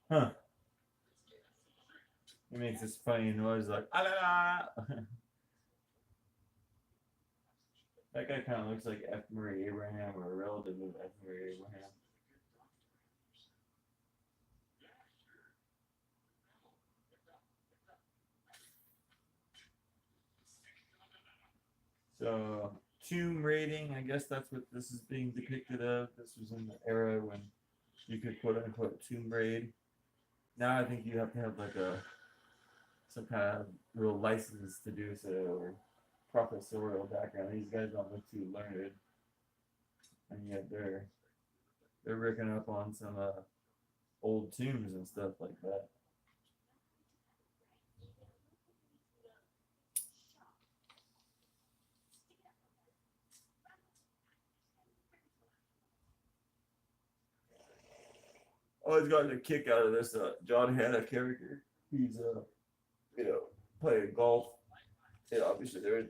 Huh. He makes this funny noise like ah la la. That guy kind of looks like F. Murray Abraham or a relative of F. Murray Abraham. So tomb raiding, I guess that's what this is being depicted of. This was in the era when you could quote unquote tomb raid. Now I think you have to have like a some kind of real license to do so or professorial background. These guys don't look too learned, and yet they're ripping up on some old tombs and stuff like that. Always gotten a kick out of this John Hanna character. He's you know playing golf. Yeah, obviously there are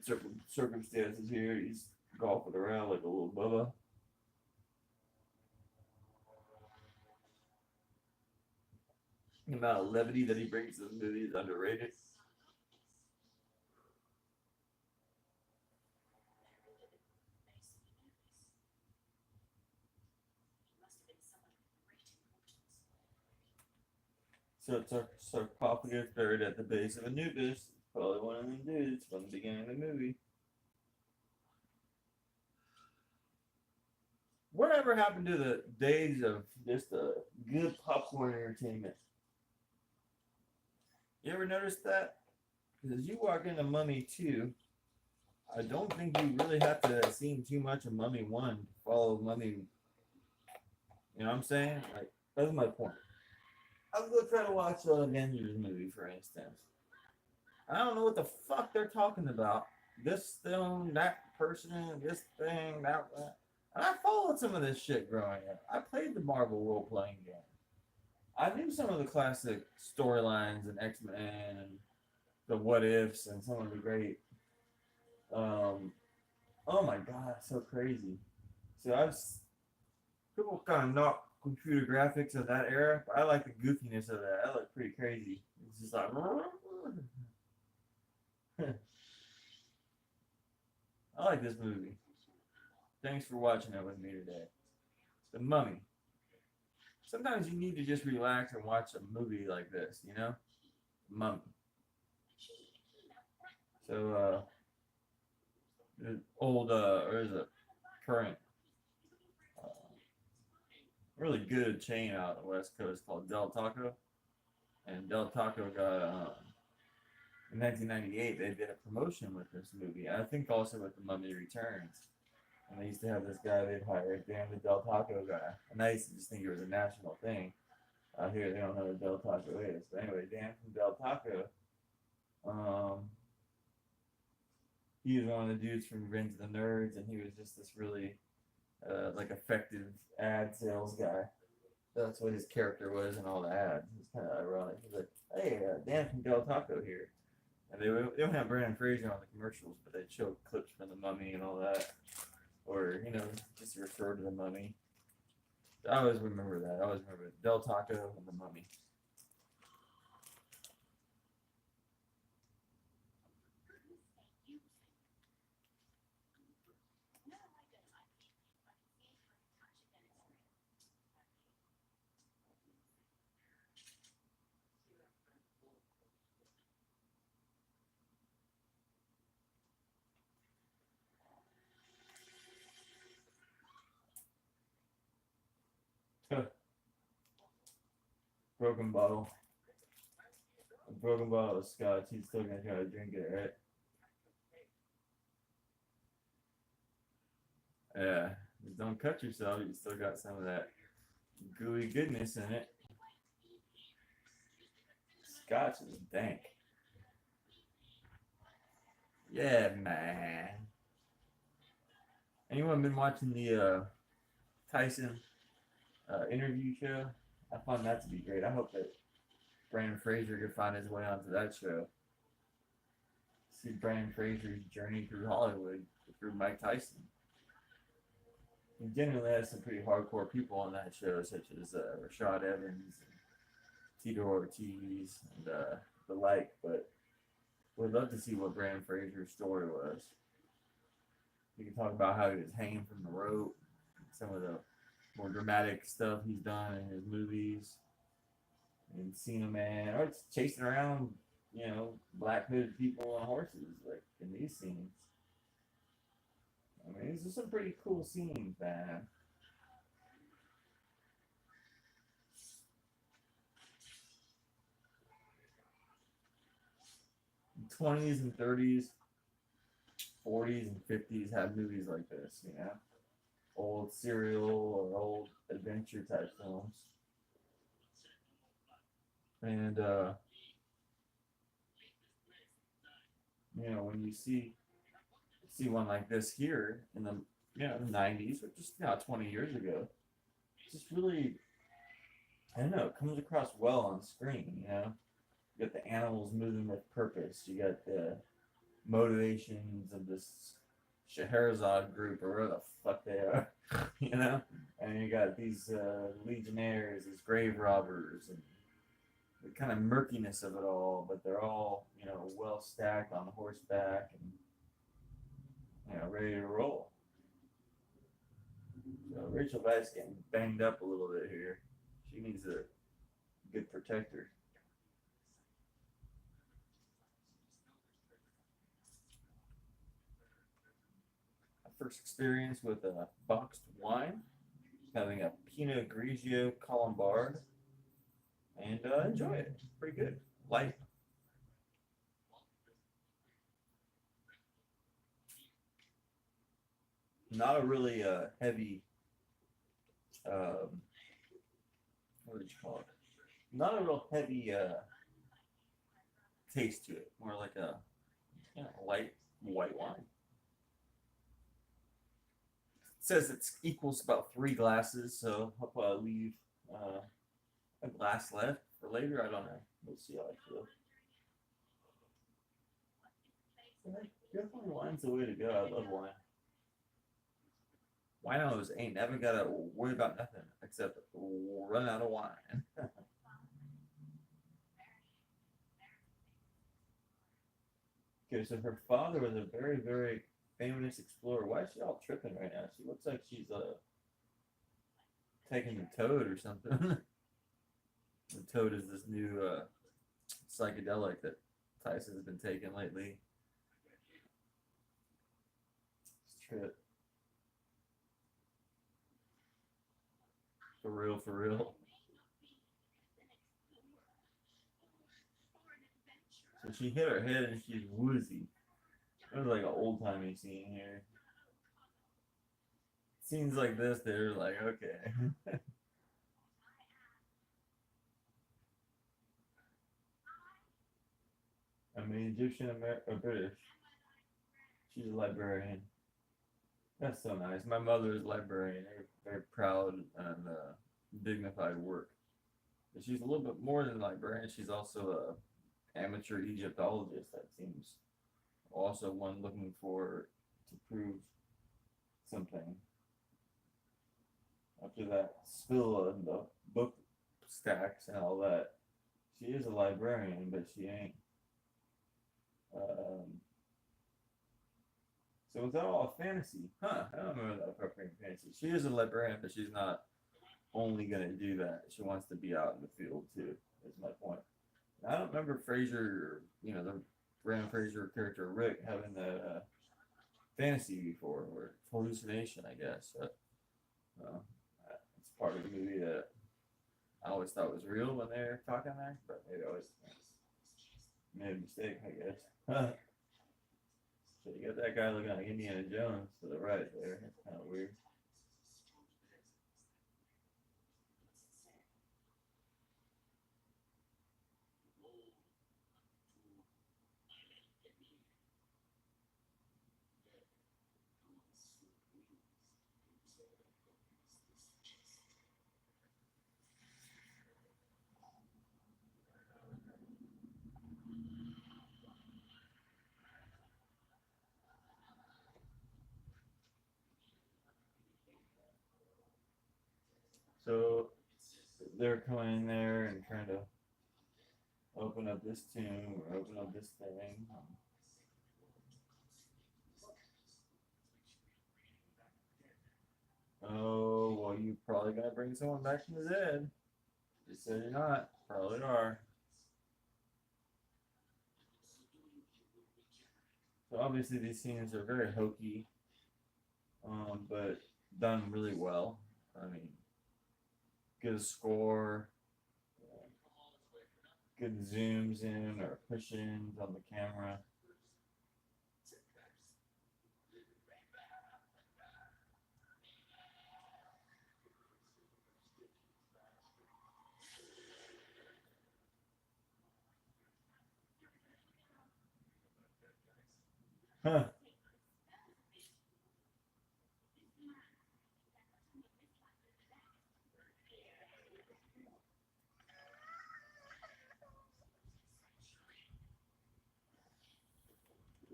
circumstances here. He's golfing around like a little bubba. The amount of levity that he brings to the movie is underrated. So it's a sarcophagus buried at the base of Anubis. Probably one of them dudes from the beginning of the movie. Whatever happened to the days of just good popcorn entertainment? You ever notice that? Because as you walk into Mummy 2, I don't think you really have to have seen too much of Mummy 1 to follow Mummy. You know what I'm saying? Like, that's my point. I'll go try to watch the Avengers movie, for instance. I don't know what the fuck they're talking about. This thing, that person, this thing, that. And I followed some of this shit growing up. I played the Marvel role playing game. I knew some of the classic storylines and X Men and the What Ifs and some of the great. Um, oh my god, so crazy. So people kind of knock computer graphics of that era, but I like the goofiness of that. That looked pretty crazy. It's just like. I like this movie. Thanks for watching it with me today. The Mummy. sometimes you need to just relax and watch a movie like this, you know? Mummy. So, the old, or is it current, uh, really good chain out on the West Coast called Del Taco. And Del Taco got, in 1998, they did a promotion with this movie. I think also with The Mummy Returns. And they used to have this guy they'd hired, Dan the Del Taco guy. And I used to just think it was a national thing. Out here, they don't know what Del Taco is. But anyway, Dan from Del Taco, um, he was one of the dudes from Revenge of the Nerds, and he was just this really, like, effective ad sales guy. That's what his character was in all the ads. It's kind of ironic. He's like, "Hey, Dan from Del Taco here," and they don't have Brandon Fraser on the commercials, but they'd show clips from the Mummy and all that, or just refer to the Mummy. I always remember that. I always remember Del Taco and the Mummy. Broken bottle. A broken bottle of scotch. He's still gonna try to drink it, right? Yeah. Just don't cut yourself. You still got some of that gooey goodness in it. Scotch is dank. Yeah, man. Anyone been watching the Tyson interview show? I find that to be great. I hope that Brandon Fraser could find his way onto that show. See Brandon Fraser's journey through Hollywood through Mike Tyson. He generally has some pretty hardcore people on that show, such as Rashad Evans, and Tito Ortiz, and the like. But we'd love to see what Brandon Fraser's story was. We can talk about how he was hanging from the rope, some of the more dramatic stuff he's done in his movies, and Encino Man, or it's chasing around, black hooded people on horses, like in these scenes. I mean, these are some pretty cool scenes, man. 20s and 30s, 40s and 50s had movies like this, old serial or old adventure type films. And when you see one like this here in the 90s, or just now 20 years ago, it's just really, I don't know, it comes across well on screen. You got the animals moving with purpose. You got the motivations of this Scheherazade group, or whatever the fuck they are, and you got these legionnaires, these grave robbers, and the kind of murkiness of it all, but they're all, well stacked on horseback and, ready to roll. So Rachel Weisz getting banged up a little bit here. She needs a good protector. My first experience with boxed wine, having a Pinot Grigio Colombard, and enjoy it. Pretty good. Light. Not a really heavy, what did you call it? Not a real heavy taste to it. More like a light white wine. It says it equals about 3 glasses, so I'll probably leave a glass left for later. I don't know. We'll see how I feel. Definitely wine's the way to go. I love wine. Winos ain't never got to worry about nothing except run out of wine. Okay, so her father was a very, very famous explorer. Why is she all tripping right now? She looks like she's taking the toad or something. The toad is this new psychedelic that Tyson's been taking lately. Trip. For real, for real. So she hit her head and she's woozy. It was like an old timey scene here. Scenes like this, they're like, okay. I mean, Egyptian or British. She's a librarian. That's so nice. My mother is a librarian. Very, very proud and dignified work. But she's a little bit more than a librarian. She's also a amateur Egyptologist. That seems also one looking for to prove something. After that spill in the book stacks and all that, she is a librarian, but she ain't. Um, so was that all fantasy? Huh? I don't remember that part being fantasy. She is a librarian, but she's not only gonna do that. She wants to be out in the field too. Is my point. I don't remember Fraser, the Brandon Fraser character Rick having that fantasy before or hallucination, I guess. Uh, it's part of the movie that I always thought was real when they were talking there, but maybe I always made a mistake, I guess. So you got that guy looking like Indiana Jones to the right there. That's kind of weird. So they're coming in there and trying to open up this tomb or open up this thing. Oh, well, you probably gonna bring someone back from the dead. You said you're not. Probably are. So obviously these scenes are very hokey, but done really well. I mean, good score, good zooms in or push ins on the camera. Huh.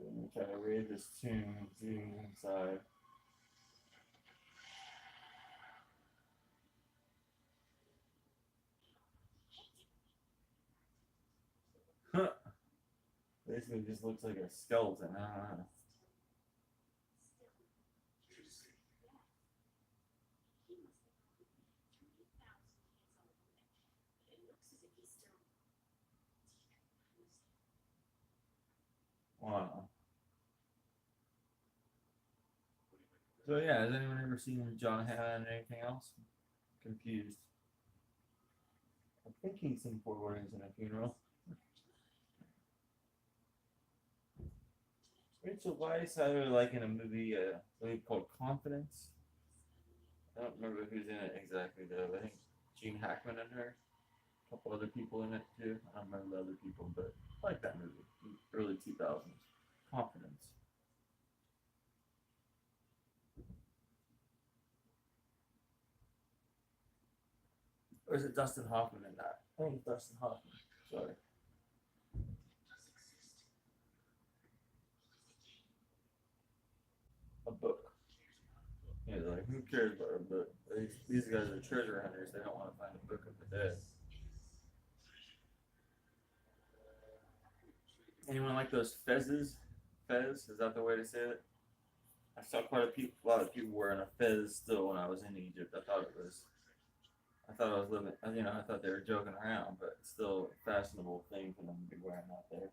Let me try to read this tune, zoom inside. Huh. Basically, just looks like a skeleton. Wow. So yeah, has anyone ever seen John Hannah in anything else? Confused. I think he's in Four Weddings and a Funeral. Rachel Weisz, I really like in a movie, called Confidence. I don't remember who's in it exactly though. I think Gene Hackman in her. A couple other people in it too. I don't remember the other people, but I like that movie. Early 2000s. Confidence. Or is it Dustin Hoffman in that? I think it's Dustin Hoffman. Sorry. A book. Yeah, like who cares about a book? These guys are treasure hunters. They don't want to find a book of the dead. Anyone like those fezzes? Fez, is that the way to say it? I saw quite a lot of people wearing a fez still when I was in Egypt. I thought it was I thought I was living, I thought they were joking around, but it's still a fashionable thing for them to be wearing out there.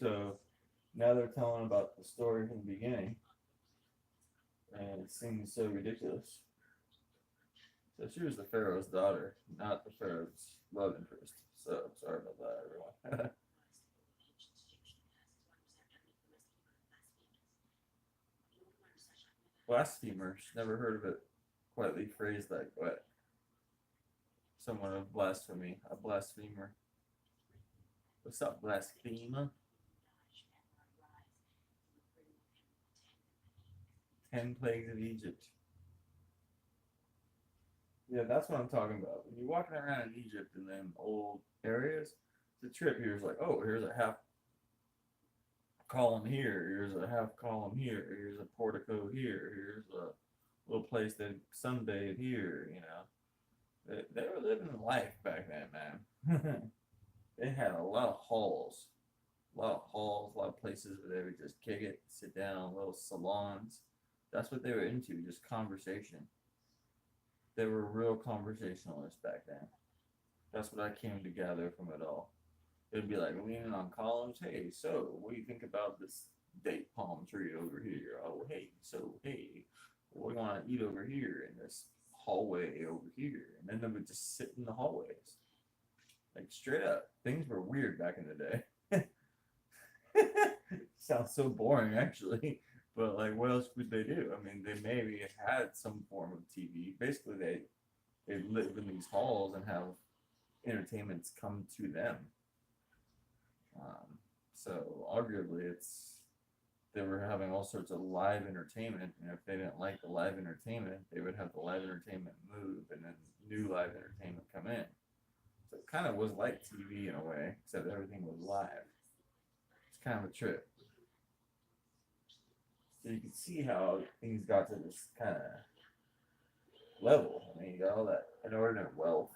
So now they're telling about the story from the beginning, and it seems so ridiculous. So she was the Pharaoh's daughter, not the Pharaoh's love interest. So sorry about that, everyone. Blasphemers. Never heard of it quietly phrased like what? Someone of blasphemy, a blasphemer. What's up, blasphemer? 10 plagues of Egypt. Yeah, that's what I'm talking about. When you're walking around in Egypt in them old areas, the trip here is like, oh, here's a half column here, here's a half column here, here's a portico here, here's a little place that sunbathe here, They were living life back then, man. They had a lot of halls, a lot of places where they would just kick it, sit down, little salons. That's what they were into, just conversation. They were real conversationalists back then. That's what I came to gather from it all. It'd be like leaning on columns. Hey, so what do you think about this date palm tree over here? Oh, hey, so hey, what do you want to eat over here in this hallway over here? And then they would just sit in the hallways, like straight up. Things were weird back in the day. Sounds so boring, actually. But like, what else would they do? I mean, they maybe had some form of TV. Basically, they live in these halls and have entertainments come to them. So arguably, it's they were having all sorts of live entertainment, and if they didn't like the live entertainment, they would have the live entertainment move, and then new live entertainment come in. So it kind of was like TV in a way, except everything was live. It's kind of a trip. So you can see how things got to this kind of level. I mean, you got all that inordinate wealth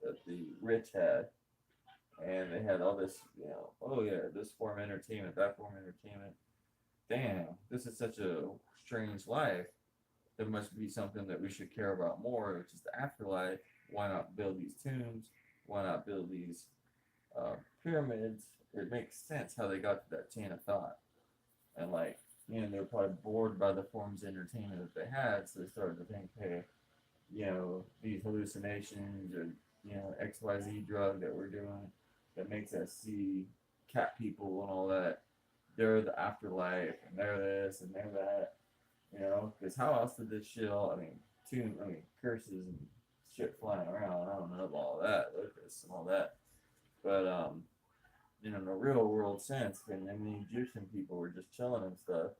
that the rich had, and they had all this, oh yeah, this form of entertainment, that form of entertainment. Damn, this is such a strange life. There must be something that we should care about more, which is the afterlife. Why not build these tombs? Why not build these pyramids? It makes sense how they got to that chain of thought. And like, they're probably bored by the forms of entertainment that they had, so they started to think, hey, these hallucinations or, XYZ drug that we're doing that makes us see cat people and all that. They're the afterlife and they're this and they're that, because how else did this shit all, curses and shit flying around. I don't know about all that, locusts and all that. But, in a real world sense, and then the Egyptian people were just chilling and stuff,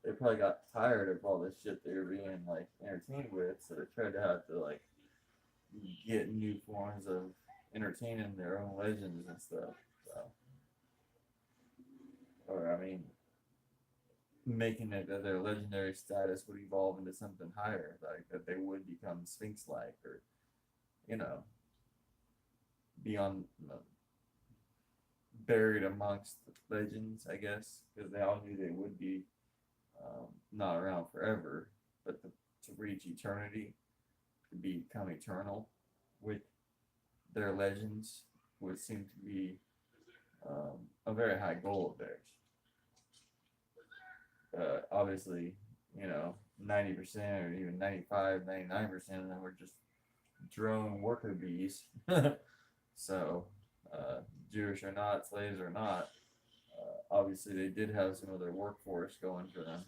they probably got tired of all this shit they were being like entertained with, so they tried to have to like get new forms of entertaining their own legends and stuff. So, or making it that their legendary status would evolve into something higher, like that they would become Sphinx-like, or you know, be on buried amongst legends, I guess, because they all knew they would be not around forever, but to reach eternity, to become eternal with their legends would seem to be a very high goal of theirs. Obviously, 90% or even 95, 99% of them were just drone worker bees. So, Jewish or not, slaves or not, Obviously, they did have some of their workforce going for them.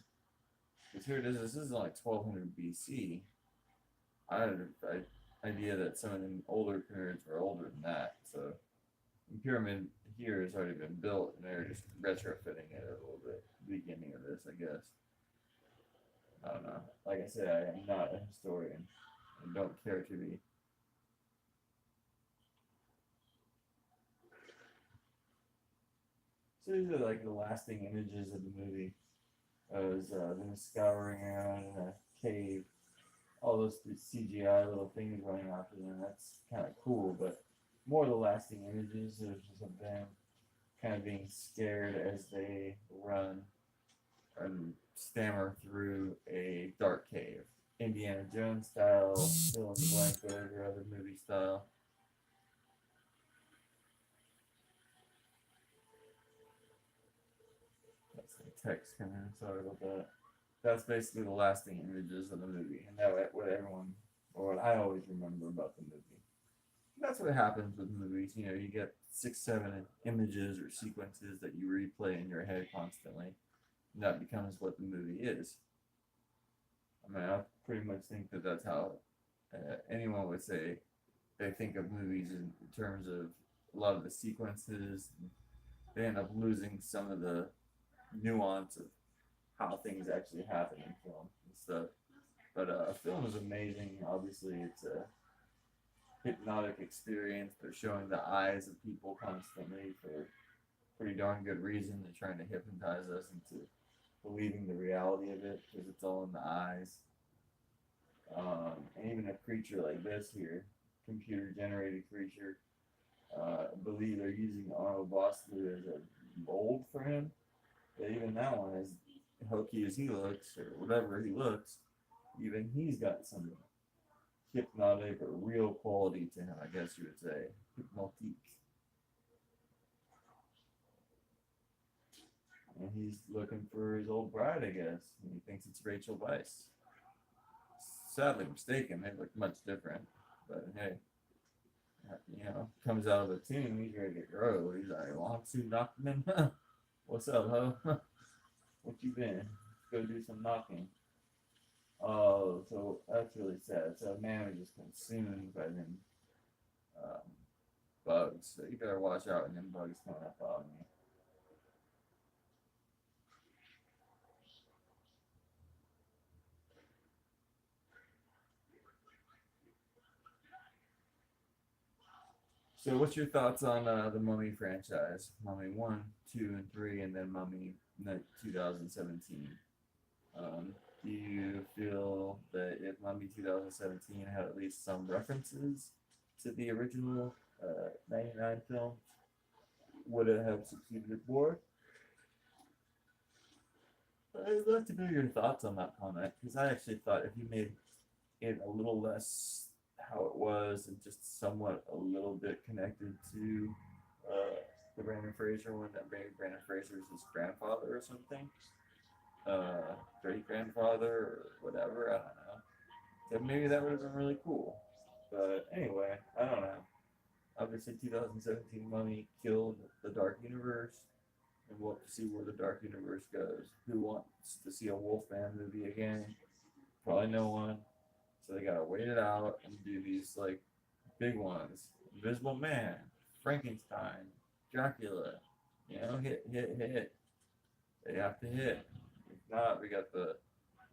Because here it is. This is like 1200 BC. I had an idea that some of the older pyramids were older than that. So the pyramid here has already been built, and they're just retrofitting it a little bit. Beginning of this, I guess. I don't know. Like I said, I am not a historian. I don't care to be. So these are like the lasting images of the movie. Was them scouring around in a cave, all those CGI little things running after them. That's kind of cool, but more of the lasting images is just of them kind of being scared as they run and stammer through a dark cave. Indiana Jones style, fill in the blank, whatever other movie style. That's the text coming in. Sorry about that. That's basically the lasting images of the movie, and that what everyone or what I always remember about the movie. That's what happens with movies. You know, you get 6, 7 images or sequences that you replay in your head constantly, and that becomes what the movie is. I mean, I pretty much think that that's how anyone would say they think of movies in terms of a lot of the sequences. They end up losing some of the nuance of how things actually happen in film and stuff. But a film is amazing. Obviously, it's a hypnotic experience. They're showing the eyes of people constantly for pretty darn good reason. They're trying to hypnotize us into believing the reality of it because it's all in the eyes. And even a creature like this here, computer generated creature, I believe they're using Arnold Vosloo as a mold for him. But even that one, as hokey as he looks, or whatever he looks, even he's got some hypnotic or real quality to him, I guess you would say. Hypnotique. And he's looking for his old bride, I guess. And he thinks it's Rachel Weisz. Sadly mistaken, they look much different. But hey, you know, comes out of a tomb, he's ready to grow. He's like, want to knock him? What's up, ho? What you been? Let's go do some knocking. Oh, so that's really sad. So a man was just consumed by them um, bugs. So you better watch out when them bugs come up on you. So what's your thoughts on the Mummy franchise? Mummy 1, 2, and 3, and then Mummy 2017. Do you feel that if Mummy 2017 had at least some references to the original 99 film, would it have succeeded more? I'd love to know your thoughts on that comment because I actually thought if you made it a little less how it was and just somewhat a little bit connected to the Brandon Fraser one, that maybe Brandon Fraser is his grandfather or something, great grandfather or whatever, I don't know. So maybe that would have been really cool. But anyway, I don't know. Obviously, 2017 Mummy killed the Dark Universe, and we'll have to see where the Dark Universe goes. Who wants to see a Wolfman movie again? Probably no one. So they gotta wait it out and do these like big ones. Invisible Man, Frankenstein, Dracula. You know, hit. They have to hit. If not, we got the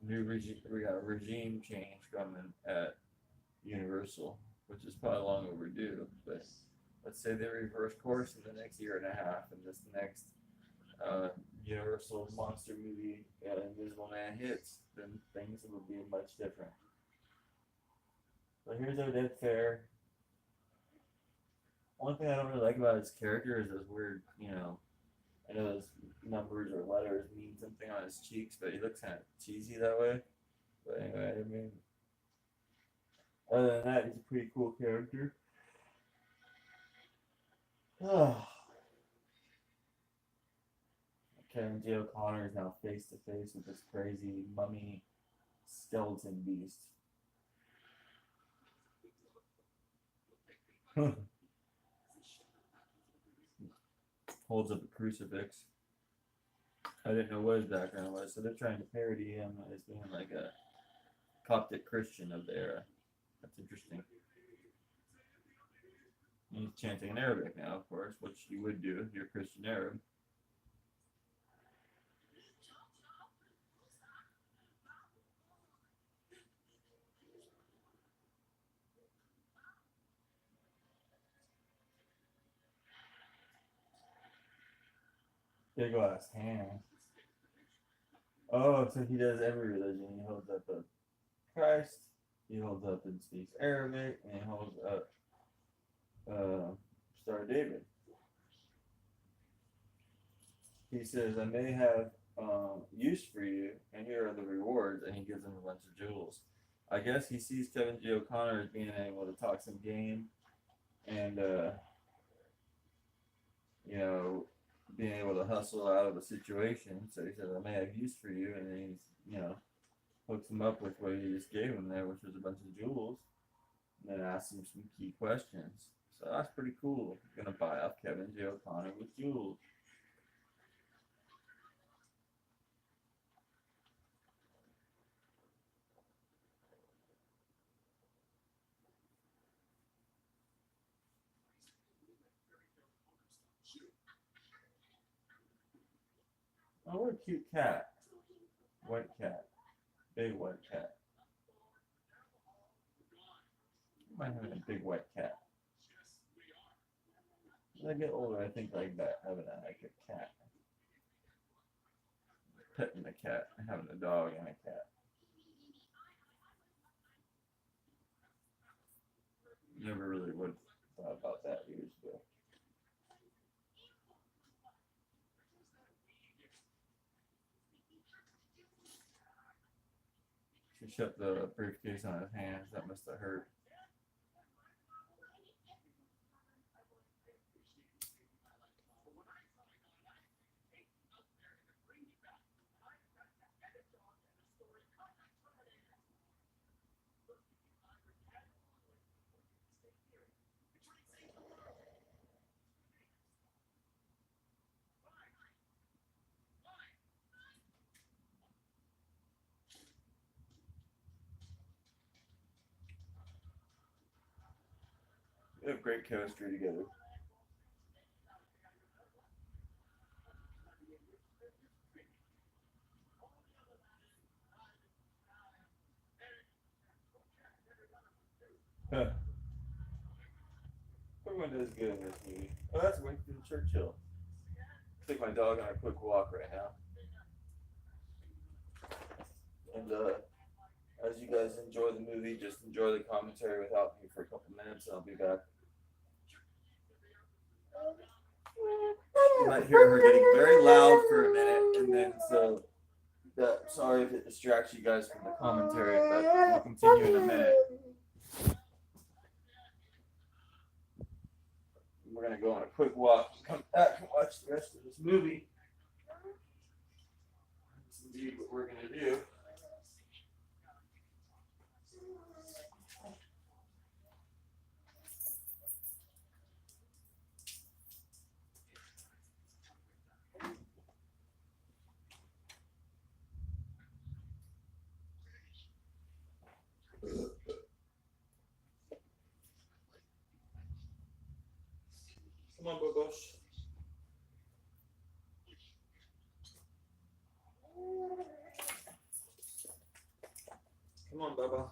new regime. We got a regime change coming at Universal, which is probably long overdue. But let's say they reverse course in the next year and a half, and this next Universal monster movie, Invisible Man hits, then things will be much different. But here's Odette Fair. One thing I don't really like about his character is those weird, you know, I know those numbers or letters mean something on his cheeks, but he looks kind of cheesy that way. But anyway, I mean, other than that, he's a pretty cool character. Oh, Kevin J. O'Connor is now face to face with this crazy mummy skeleton beast. Holds up a crucifix. I didn't know what his background was, so they're trying to parody him as being like a Coptic Christian of the era. That's interesting. And he's chanting in Arabic now, of course, which you would do if you're Christian Arab. Big ass hand. Oh, so he does every religion. He holds up a Christ, he holds up and speaks Arabic, and he holds up Star David. He says, I may have use for you, and here are the rewards, and he gives him a bunch of jewels. I guess he sees Kevin J. O'Connor as being able to talk some game and, you know, being able to hustle out of a situation. So he says, I may have use for you, and then he's, hooks him up with what he just gave him there, which was a bunch of jewels, and then asks him some key questions. So that's pretty cool. I'm gonna buy off Kevin J. O'Connor with jewels. Oh, what a cute cat. White cat. Big white cat. I might have a big white cat. When I get older, I think like that, having like a cat. Petting a cat, having a dog and a cat. Never really would have thought about that years ago. She shut the briefcase on his hands. That must have hurt. They have great chemistry together. Huh. Everyone does good in this movie. Oh, that's Winston Churchill. Take my dog on a quick walk right now. And as you guys enjoy the movie, just enjoy the commentary without me for a couple minutes, and I'll be back. You might hear her getting very loud for a minute, and then so sorry if it distracts you guys from the commentary, but we'll continue in a minute. We're gonna go on a quick walk and come back and watch the rest of this movie. That's indeed what we're gonna do. Come on, Bobosh. Come on, Baba.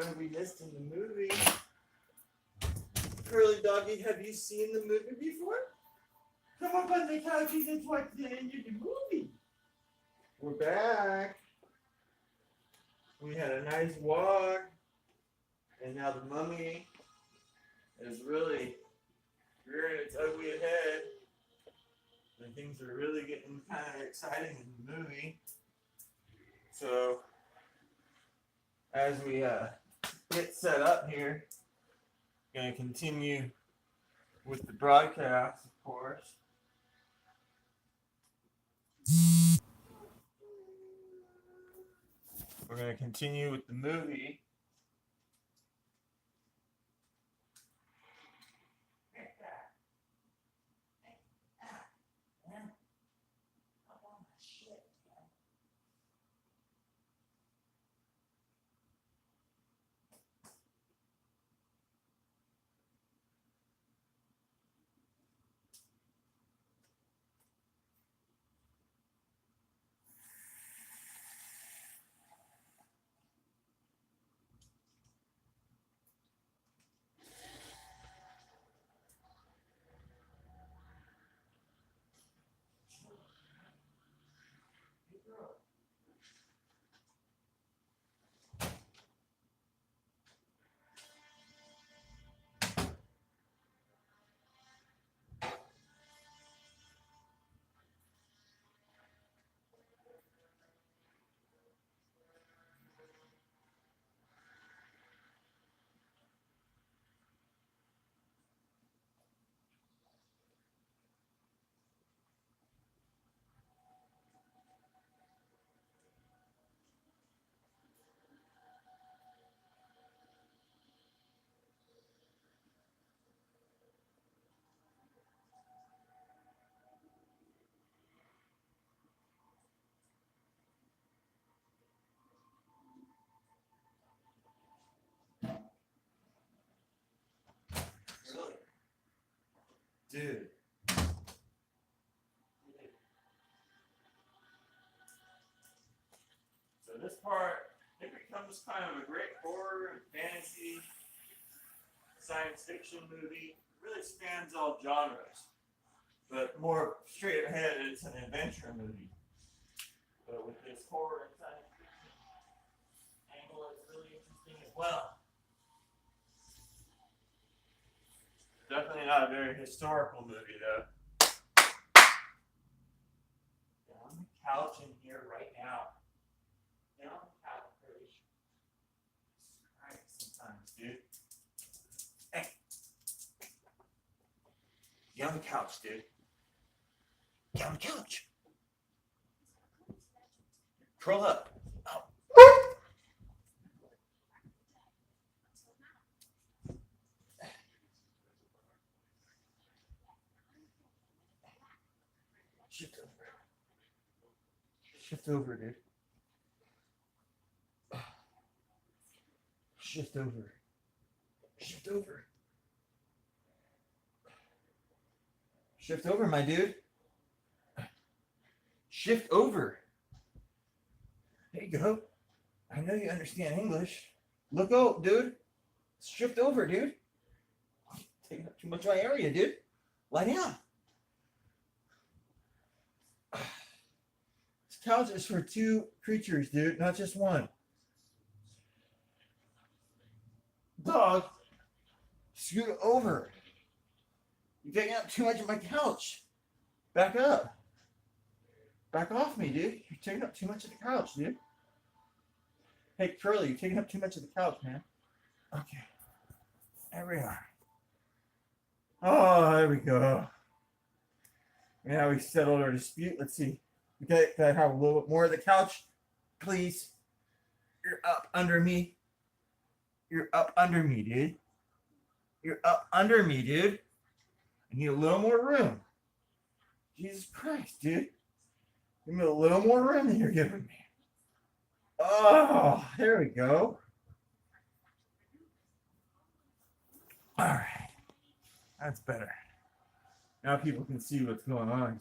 what have we missed in the movie? Curly Doggy, have you seen the movie before? Come up on the couch and watch the end of the movie. We're back. We had a nice walk. And now the mummy is really rearing its ugly head. And things are really getting kind of exciting in the movie. So, as we get set up here, going to continue with the broadcast, of course. We're going to continue with the movie. Dude. So this part, it becomes kind of a great horror and fantasy, science fiction movie. It really spans all genres. But more straight ahead, it's an adventure movie. But with this horror and science fiction angle, it's really interesting as well. Definitely not a very historical movie, though. Get on the couch in here right now. Get on the couch, please. Right, sometimes, dude. Hey. Get on the couch, dude. Get on the couch. Curl up. Oh. Shift over. Shift over, dude. Shift over. Shift over. Shift over, my dude. Shift over. There you go. I know you understand English. Look out, dude. Shift over, dude. Taking up too much of my area, dude. Lie down. This couch is for two creatures, dude, not just one. Dog, scoot over. You're taking up too much of my couch. Back up. Back off me, dude. You're taking up too much of the couch, dude. Hey, Curly, you're taking up too much of the couch, man. Okay. There we are. Oh, there we go. Now we settled our dispute. Let's see. Can I have a little bit more of the couch, please? You're up under me. You're up under me, dude. You're up under me, dude. I need a little more room. Jesus Christ, dude. Give me a little more room than you're giving me. Oh, there we go. All right. That's better. Now people can see what's going on.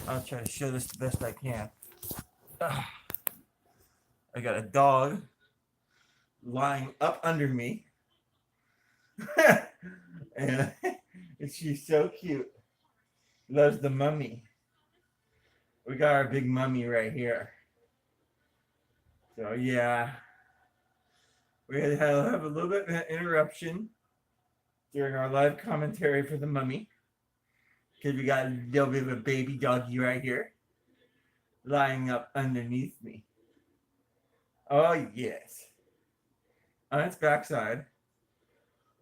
I'll try to show this the best I can. I got a dog lying up under me. and she's so cute. Loves the mummy. We got our big mummy right here. So yeah, we had to have a little bit of an interruption during our live commentary for the mummy because we got a little bit of a baby doggy right here lying up underneath me. Oh yes, on its backside,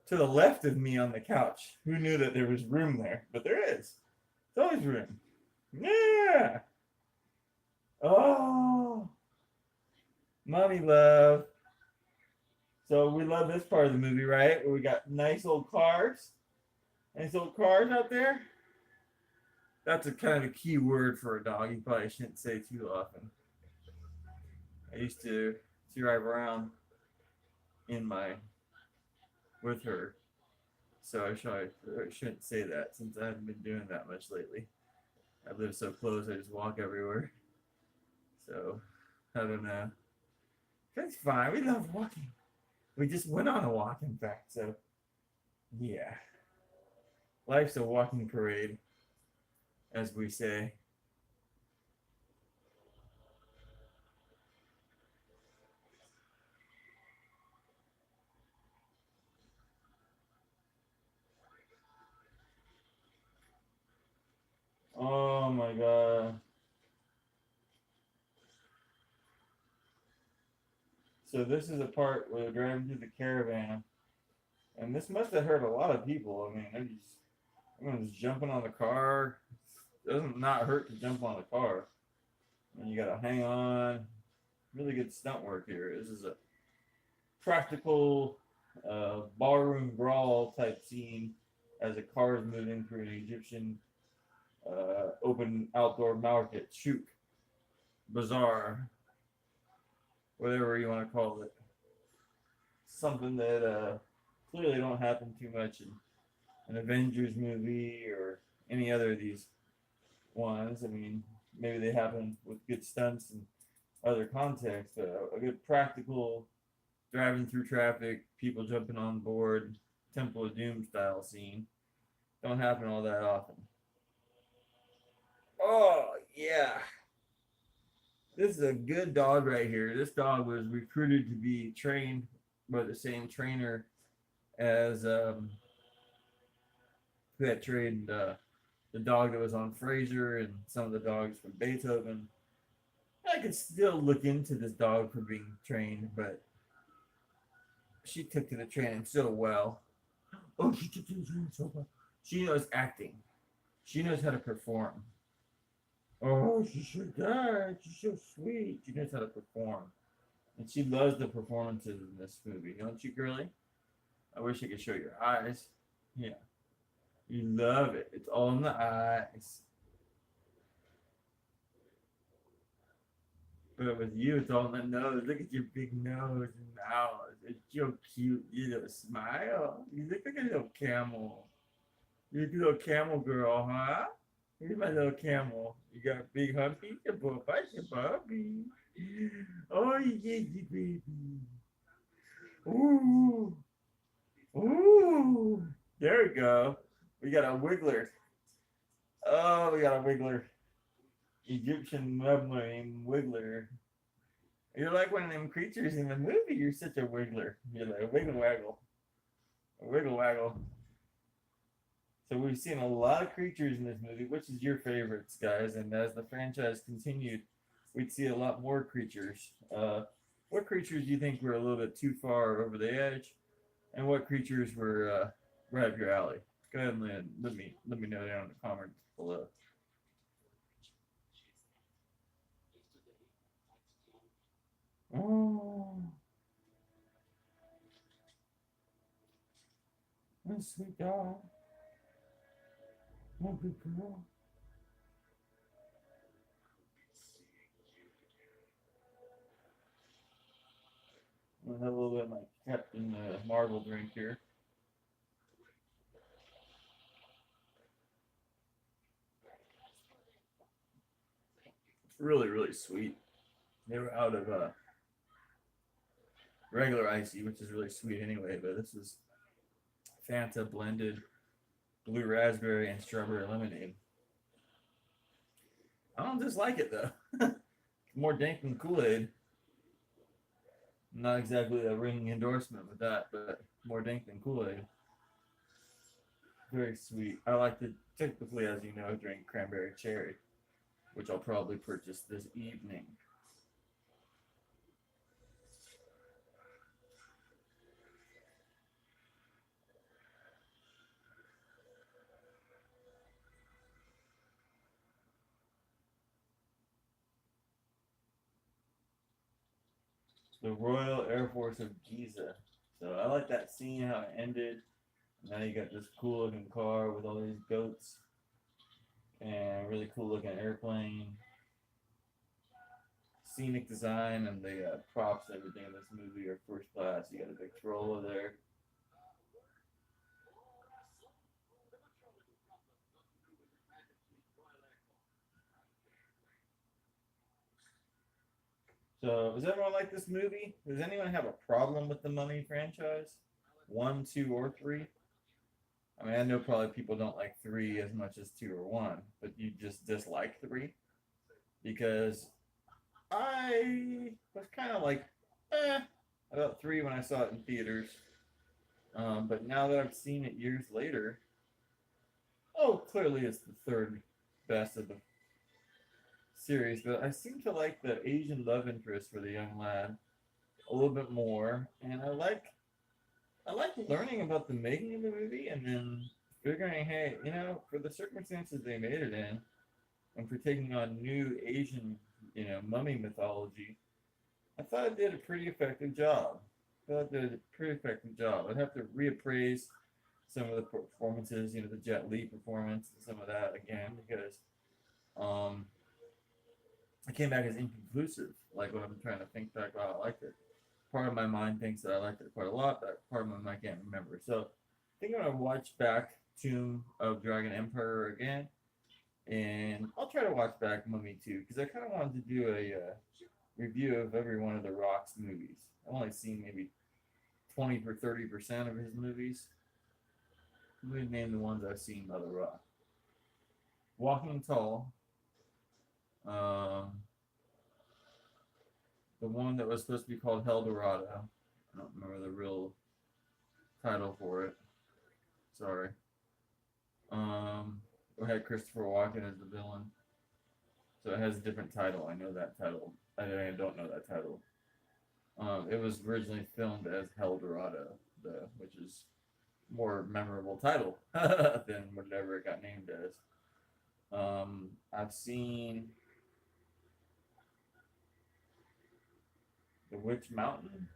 to the left of me on the couch. Who knew that there was room there? But there is. There's always room. Yeah. Oh, mommy love. So we love this part of the movie, right? Where we got nice old cars. Nice old cars out there. That's a kind of a key word for a dog. You probably shouldn't say too often. I used to drive around in my with her, so I shouldn't say that since I haven't been doing that much lately. I live so close, I just walk everywhere. So I don't know. That's fine. We love walking. We just went on a walk, in fact. So yeah, life's a walking parade, as we say. Oh my god. So this is the part where they're driving through the caravan, and this must have hurt a lot of people. I mean, everyone's jumping on the car. It doesn't not hurt to jump on the car. And you gotta hang on. Really good stunt work here. This is a practical ballroom brawl type scene as a car is moving through an Egyptian open outdoor market, chouk, bazaar, whatever you want to call it. Something that clearly don't happen too much in an Avengers movie or any other of these ones. I mean, maybe they happen with good stunts and other context, but a good practical driving through traffic, people jumping on board, Temple of Doom style scene don't happen all that often. Oh yeah, this is a good dog right here. This dog was recruited to be trained by the same trainer as who had trained the dog that was on Frasier and some of the dogs from Beethoven. I could still look into this dog for being trained, but she took to the training so well. Oh, she took to the training so well. She knows acting. She knows how to perform. Oh, she sure does. She's so sweet. She knows how to perform. And she loves the performances in this movie, don't you, girlie? I wish I could show your eyes. Yeah. You love it. It's all in the eyes. But with you, it's all in the nose. Look at your big nose and mouth. It's so cute. You little smile. You look like a little camel. You're a little camel girl, huh? Here's my little camel. You got a big humpy? Your puppy. Oh, yeah, you baby. Ooh. Ooh. There we go. We got a wiggler. Oh, we got a wiggler. Egyptian mummy wiggler. You're like one of them creatures in the movie. You're such a wiggler. You're like a wiggle waggle. A wiggle waggle. So we've seen a lot of creatures in this movie. Which is your favorites, guys? And as the franchise continued, we'd see a lot more creatures. What creatures do you think were a little bit too far over the edge, and what creatures were right up your alley? Go ahead and let me know down in the comments below. Oh, that's sweet dog. Oh, good girl. I'm gonna have a little bit of my Captain Marvel drink here. It's really, really sweet. They were out of regular icy, which is really sweet anyway. But this is Fanta blended blue raspberry and strawberry lemonade. I don't dislike it though. More dank than Kool Aid. Not exactly a ringing endorsement with that, but more dank than Kool Aid. Very sweet. I like to typically, as you know, drink cranberry cherry, which I'll probably purchase this evening. The Royal Air Force of Giza. So I like that scene, how it ended. Now you got this cool looking car with all these goats and a really cool looking airplane. Scenic design and the props and everything in this movie are first class. You got a big troll there. So, does everyone like this movie? Does anyone have a problem with the Mummy franchise? One, two, or three? I mean, I know probably people don't like three as much as two or one, but you just dislike three? Because I was kind of like, eh, about three when I saw it in theaters. But now that I've seen it years later, oh, clearly it's the third best of the series. But I seem to like the Asian love interest for the young lad a little bit more, and I like learning about the making of the movie and then figuring, hey, for the circumstances they made it in, and for taking on new Asian, mummy mythology, I thought it did a pretty effective job. I thought it did a pretty effective job. I'd have to reappraise some of the performances, the Jet Li performance and some of that again, because um, it came back as inconclusive. Like when I'm trying to think back, wow, I liked it. Part of my mind thinks that I liked it quite a lot, but part of my mind can't remember. So I think I'm gonna watch back Tomb of Dragon Emperor again, and I'll try to watch back Mummy 2 because I kind of wanted to do a review of every one of The Rock's movies. I've only seen maybe 20 or 30% of his movies. Let me name the ones I've seen by The Rock. Walking Tall. Um, the one that was supposed to be called Hell Dorado. I don't remember the real title for it. Sorry. It had Christopher Walken as the villain. So it has a different title. I know that title. I don't know that title. It was originally filmed as Hell Dorado, which is more memorable title than whatever it got named as. I've seen The Witch Mountain.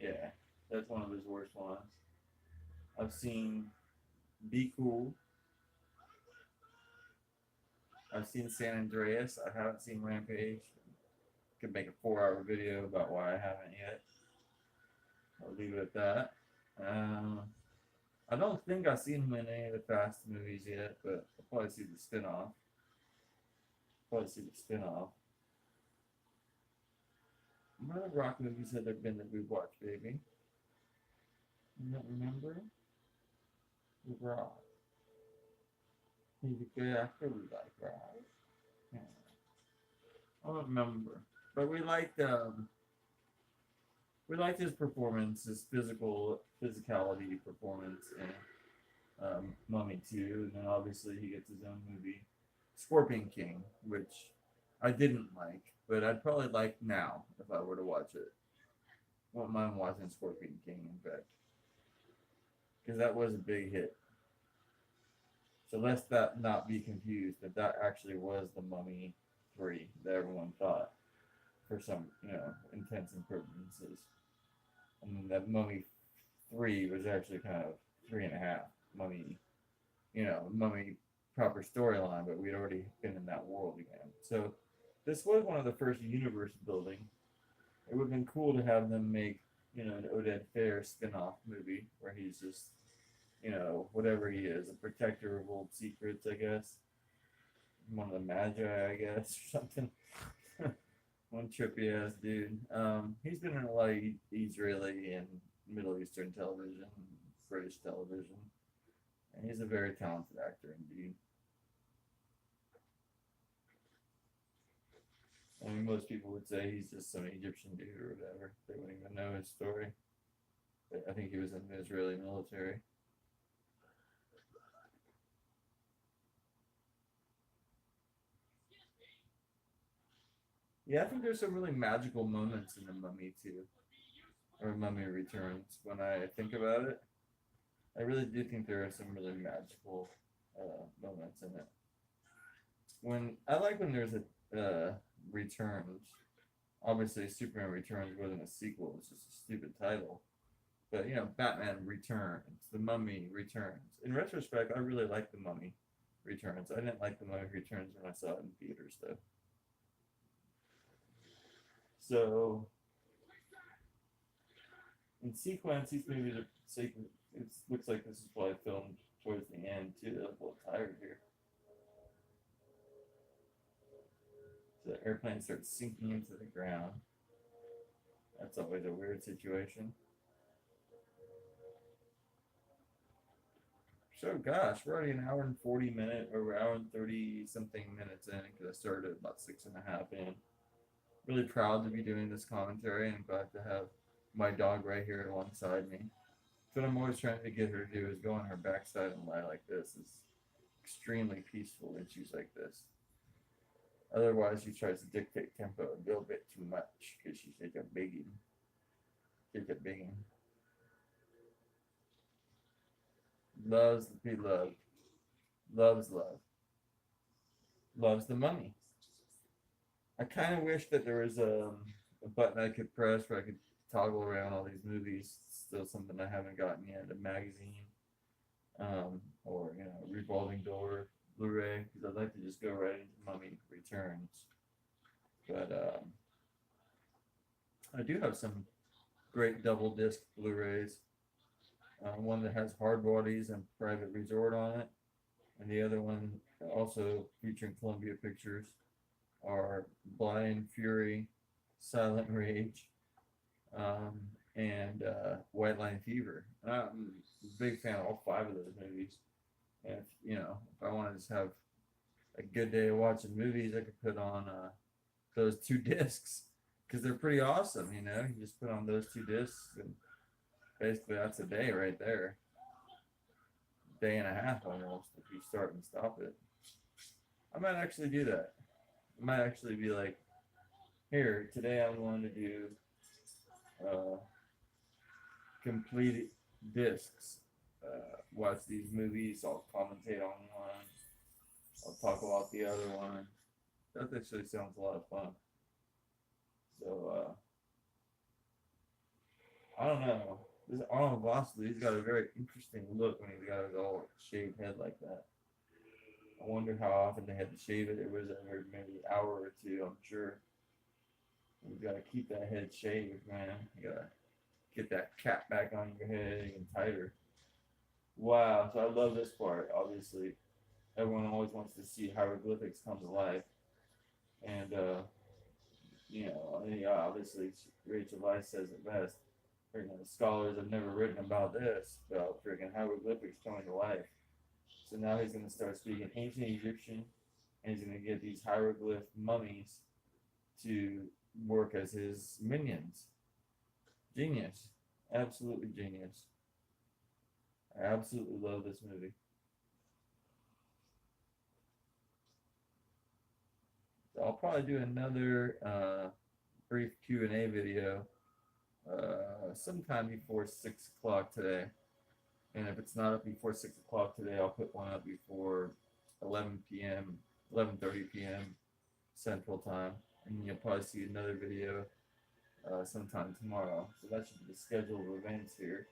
Yeah, that's one of his worst ones. I've seen Be Cool. I've seen San Andreas. I haven't seen Rampage. Could make a 4-hour video about why I haven't yet. I'll leave it at that. I don't think I've seen him in any of the Fast movies yet, but I'll probably see the spin-off. What other Rock movies have there been that we've watched, baby? You don't remember? The Rock. He's a good actor, we like, right? Yeah. I don't remember. But we liked his performance, his physicality performance in Mummy 2, and then obviously he gets his own movie, Scorpion King, which I didn't like, but I'd probably like now if I were to watch it. Won't mind watching Scorpion King, in fact, because that was a big hit. So let's that not be confused that actually was the Mummy 3 that everyone thought for some, intents and purposes. And that Mummy 3 was actually kind of 3.5 Mummy, Mummy proper storyline, but we'd already been in that world again. So this was one of the first universe building. It would have been cool to have them make, an Oded Fair spin-off movie where he's just, whatever he is, a protector of old secrets, I guess. One of the Magi, I guess, or something. One trippy ass dude. He's been in a lot of Israeli and Middle Eastern television, British television, and he's a very talented actor indeed. I mean, most people would say he's just some Egyptian dude or whatever. They wouldn't even know his story. But I think he was in the Israeli military. Yeah, I think there's some really magical moments in the Mummy too, or Mummy Returns. When I think about it, I really do think there are some really magical moments in it. When I like when there's a Returns. Obviously, Superman Returns wasn't a sequel; it's just a stupid title. But you know, Batman Returns, The Mummy Returns. In retrospect, I really like The Mummy Returns. I didn't like The Mummy Returns when I saw it in theaters, though. So, in sequence, these movies are sacred. It looks like this is probably filmed towards the end too. I'm a little tired here. So the airplane starts sinking into the ground. That's always a weird situation. So gosh, we're already an hour and 40 minute, or hour and 30 something minutes in because I started about six and a half in. Really proud to be doing this commentary and glad to have my dog right here alongside me. What I'm always trying to get her to do is go on her backside and lie like this. It's extremely peaceful when she's like this. Otherwise, she tries to dictate tempo a little bit too much because she's like a biggin. She's a biggin. Loves to be loved. Loves love. Loves the money. I kind of wish that there was a button I could press where I could toggle around all these movies. Still something I haven't gotten yet. A magazine, or you know, revolving door Blu-ray, because I'd like to just go right into Mummy Returns. But I do have some great double disc Blu-rays. One that has Hard Bodies and Private Resort on it, and the other one also featuring Columbia Pictures are Blind Fury, Silent Rage, um, and White Line Fever. I'm a big fan of all five of those movies. And if, you know, if I want to just have a good day of watching movies, I could put on those two discs because they're pretty awesome. You know, you just put on those two discs, and basically that's a day right there, day and a half almost if you start and stop it. I might actually do that. I might actually be like, here today I'm going to do uh, complete discs. Watch these movies. I'll commentate on one. I'll talk about the other one. That actually sounds a lot of fun. So I don't know. This Arnold Vosloo, he's got a very interesting look when he's got his all shaved head like that. I wonder how often they had to shave it. It was every maybe hour or two, I'm sure. You gotta keep that head shaved, man. You gotta get that cap back on your head even tighter. Wow, so I love this part. Obviously, everyone always wants to see hieroglyphics come to life, and you know, yeah, obviously Rachel Weisz says it best. Freaking scholars have never written about this, about freaking hieroglyphics coming to life. So now he's gonna start speaking ancient Egyptian, and he's gonna get these hieroglyph mummies to work as his minions. Genius, absolutely genius. I absolutely love this movie. So I'll probably do another brief Q&A video sometime before 6 o'clock today. And if it's not up before 6 o'clock today, I'll put one up before 11 p.m., 11:30 p.m. Central Time, and you'll probably see another video sometime tomorrow. So that should be the schedule of events here.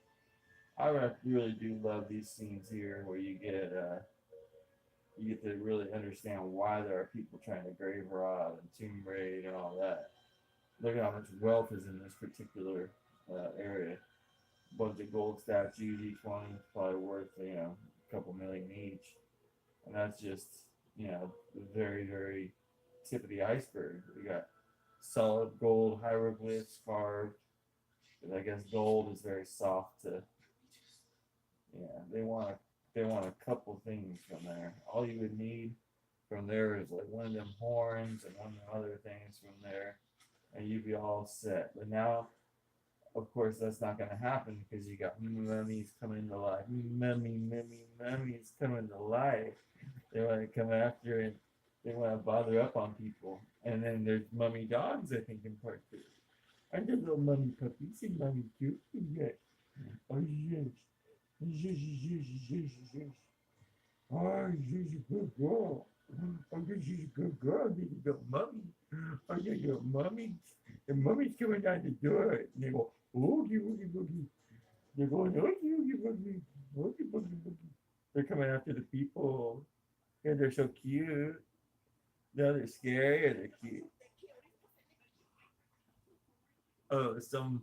I really do love these scenes here where you get to really understand why there are people trying to grave rob and tomb raid and all that. Look at how much wealth is in this particular area. A bunch of gold statues, each one is probably worth, you know, a couple million each. And that's just, you know, the very, very tip of the iceberg. We got solid gold hieroglyphs carved. But I guess gold is very soft to. Yeah, they want a couple things from there. All you would need from there is like one of them horns and one of the other things from there, and you'd be all set. But now, of course, that's not going to happen because you got mummies coming to life. Mummies coming to life. They want to come after and they want to bother up on people. And then there's mummy dogs, I think, in part two. Aren't there little mummy puppies and mummy cute? Yeah. Oh, yes. Yes, yes, yes, yes, yes. Oh, she's a good girl. Oh, she's a good girl. She's a good mummy. Oh, yeah, your mummy. The mummy's coming down the door. And they go, oogie, oogie, boogie. They're going, oogie, oogie, boogie. Oogie, boogie, boogie. They're coming after the people. Yeah, they're so cute. No, they're scary or they're cute. Oh, some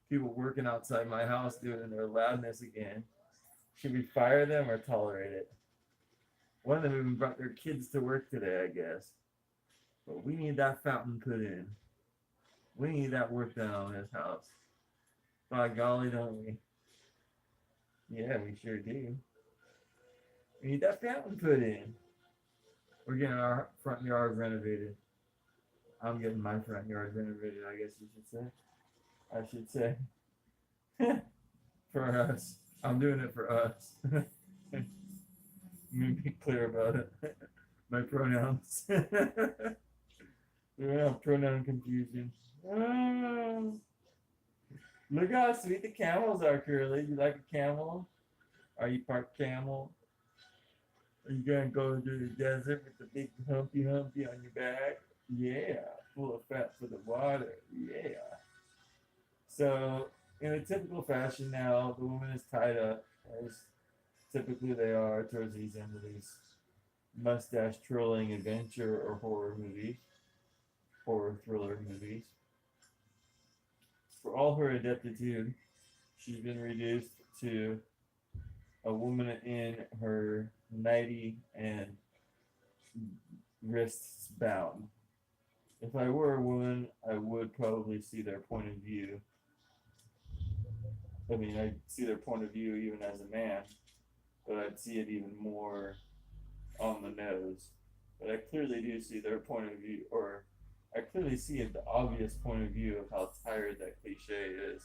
people working outside my house doing their loudness again. Should we fire them or tolerate it? One of them even brought their kids to work today, I guess. But we need that fountain put in. We need that work done on this house. By golly, don't we? Yeah, we sure do. We need that fountain put in. We're getting our front yard renovated. I'm getting my front yard renovated, I guess you should say. I should say. For us. I'm doing it for us. Let me be clear about it. My pronouns. We don't have pronoun confusion. Oh, look how sweet the camels are, Curly. You like a camel? Are you part camel? Are you gonna go to the desert with the big humpy on your back? Yeah, full of fat for the water. Yeah. So, in a typical fashion now, the woman is tied up, as typically they are towards these end of these mustache twirling adventure or horror thriller movies. For all her adeptitude, she's been reduced to a woman in her nightie and wrists bound. If I were a woman, I would probably see their point of view. I mean, I'd see their point of view even as a man, but I'd see it even more on the nose. But I clearly do see their point of view, or I clearly see the obvious point of view of how tired that cliche is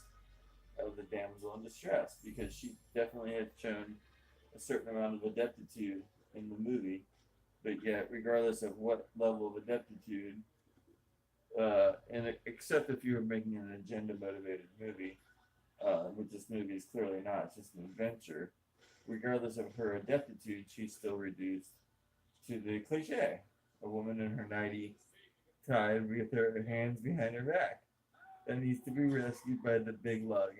of the damsel in distress, because she definitely had shown a certain amount of adeptitude in the movie, but yet, regardless of what level of adeptitude, and except if you were making an agenda motivated movie, which this movie is clearly not, it's just an adventure. Regardless of her adeptitude, she's still reduced to the cliche: a woman in her nightie, tied with her hands behind her back, that needs to be rescued by the big lug.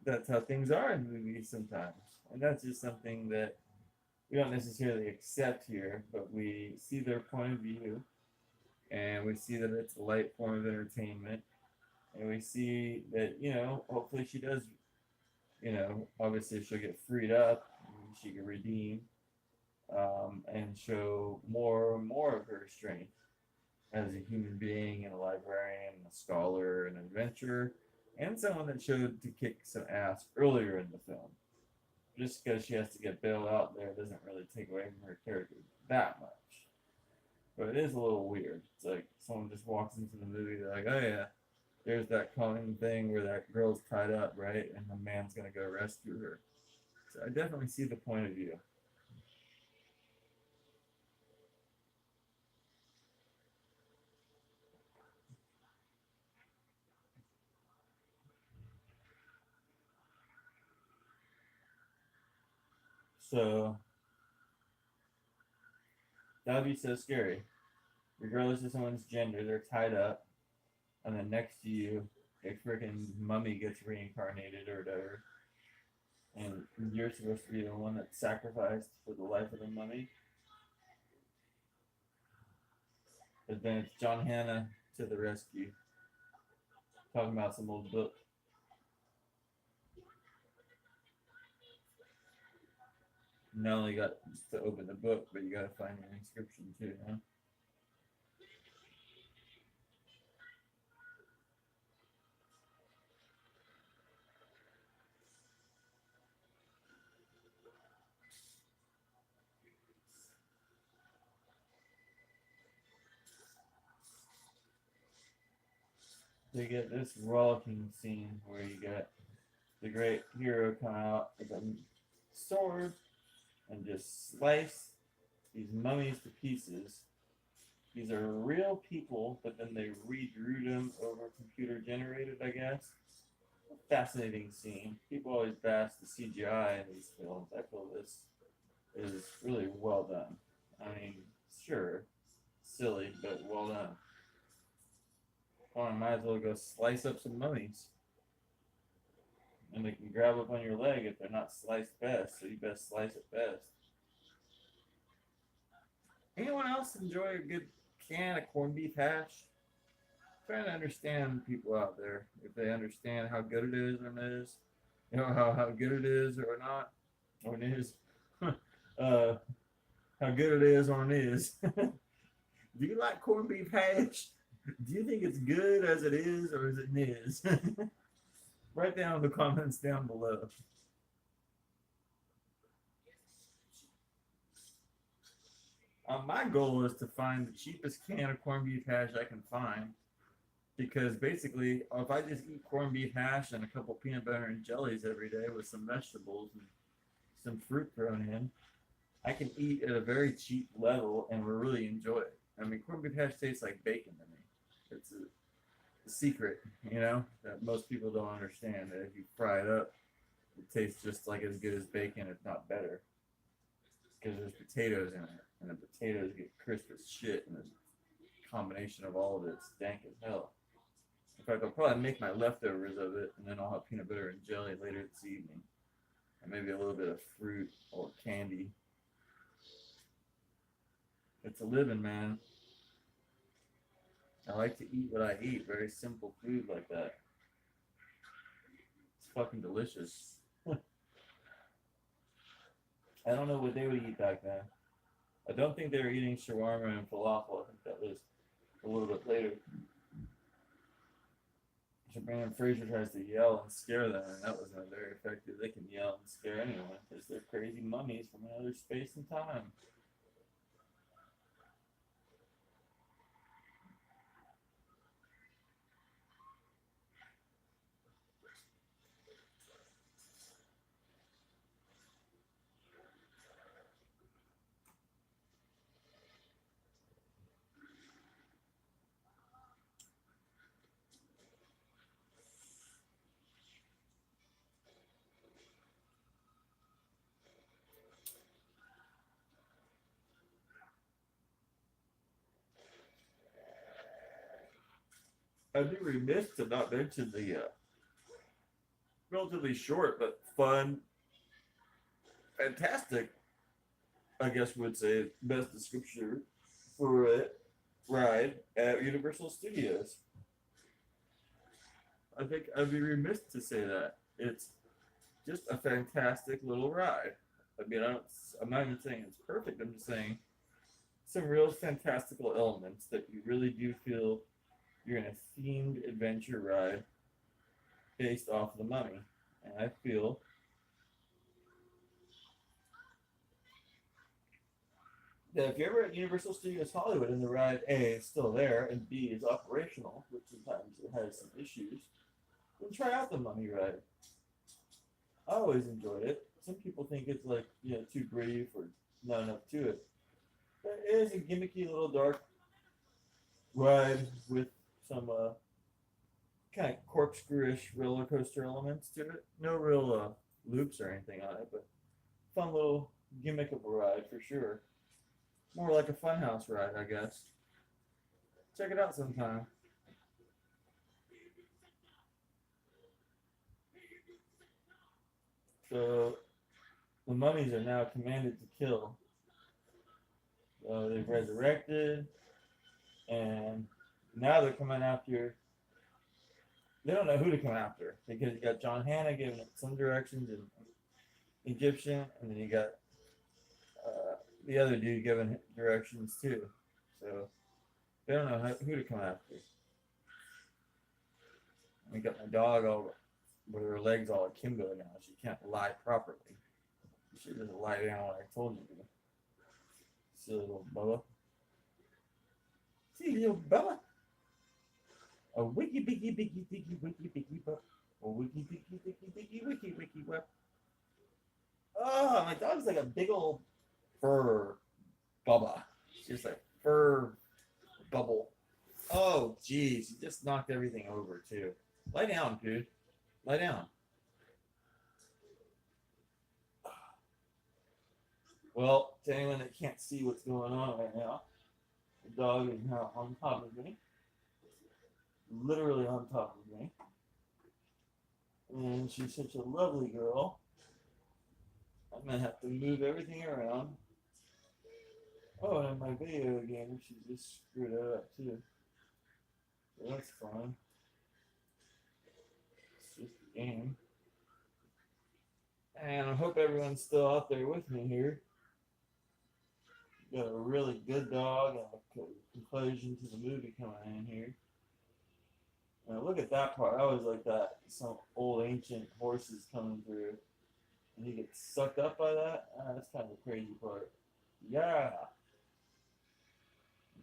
That's how things are in movies sometimes, and that's just something that we don't necessarily accept here, but we see their point of view, and we see that it's a light form of entertainment, and we see that, hopefully she does, obviously she'll get freed up, she can redeem, and show more and more of her strength as a human being and a librarian, a scholar, an adventurer, and someone that showed to kick some ass earlier in the film. Just because she has to get bailed out there doesn't really take away from her character that much. But it is a little weird. It's like someone just walks into the movie, they're like, oh yeah, there's that common thing where that girl's tied up, right? And the man's gonna go rescue her. So I definitely see the point of view. So that would be so scary. Regardless of someone's gender, they're tied up, and then next to you, a freaking mummy gets reincarnated or whatever, and you're supposed to be the one that's sacrificed for the life of the mummy. But then it's John Hannah to the rescue, talking about some old book. Not only got to open the book, but you got to find your inscription too, huh? They get this rollicking scene where you get the great hero come out with a sword and just slice these mummies to pieces. These are real people, but then they redrew them over computer generated, I guess. Fascinating scene. People always bash the CGI in these films. I feel this is really well done. I mean, sure, silly, but well done. Well, I might as well go slice up some mummies. And they can grab up on your leg if they're not sliced best, so you best slice it best. Anyone else enjoy a good can of corned beef hash? I'm trying to understand people out there, if they understand how good it is or it is. You know, how good it is or not, or it is. How good it is or it is. Do you like corned beef hash? Do you think it's good as it is or as it is? Write down in the comments down below. My goal is to find the cheapest can of corned beef hash I can find, because basically, if I just eat corned beef hash and a couple peanut butter and jellies every day with some vegetables and some fruit thrown in, I can eat at a very cheap level and really enjoy it. I mean, corned beef hash tastes like bacon to me. It's a secret, you know, that most people don't understand. That if you fry it up, it tastes just like as good as bacon, if not better, because there's potatoes in it, and the potatoes get crisp as shit, and the combination of all of it's dank as hell. In fact, I'll probably make my leftovers of it, and then I'll have peanut butter and jelly later this evening, and maybe a little bit of fruit or candy. It's a living, man. I like to eat what I eat. Very simple food like that. It's fucking delicious. I don't know what they would eat back then. I don't think they were eating shawarma and falafel. I think that was a little bit later. Brandon Fraser tries to yell and scare them, and that was not very effective. They can yell and scare anyone because they're crazy mummies from another space and time. I'd be remiss to not mention the relatively short but fun, fantastic, I guess would say, best description for a ride at Universal Studios. I think I'd be remiss to say that. It's just a fantastic little ride. I mean, I'm not even saying it's perfect. I'm just saying some real fantastical elements that you really do feel you're in a themed adventure ride based off the Mummy. And I feel that if you're ever at Universal Studios Hollywood and the ride A is still there and B is operational, which sometimes it has some issues, then try out the Mummy ride. I always enjoyed it. Some people think it's like, too brief or not enough to it. But it is a gimmicky little dark ride with some kind of corkscrewish roller coaster elements to it. No real loops or anything on it, but fun little gimmick of a ride for sure. More like a funhouse ride, I guess. Check it out sometime. So the mummies are now commanded to kill. They've resurrected, and now they're coming after. They don't know who to come after because you got John Hannah giving it some directions in Egyptian, and then you got the other dude giving directions too. So they don't know who to come after. I got my dog all with her legs all akimbo now. She can't lie properly. She doesn't lie down when I told you to. Silly little Bubba. See, little Bubba. A wiki biggy biggy diggy wiki biggy bup. A wiki biggy diggy diggy wiki wiki wup. Oh, my dog's like a big old fur bubba. She's like fur bubble. Oh, geez, you just knocked everything over too. Lie down, dude. Lie down. Well, to anyone that can't see what's going on right now, the dog is now on top of me, literally on top of me, and she's such a lovely girl. I'm gonna have to move everything around. Oh, and my video game, she just screwed it up too. So that's fine. It's just a game. And I hope everyone's still out there with me here. Got a really good dog and a conclusion to the movie coming in here. Now look at that part. I always like that. Some old ancient horses coming through. And he gets sucked up by that. That's kind of a crazy part. Yeah.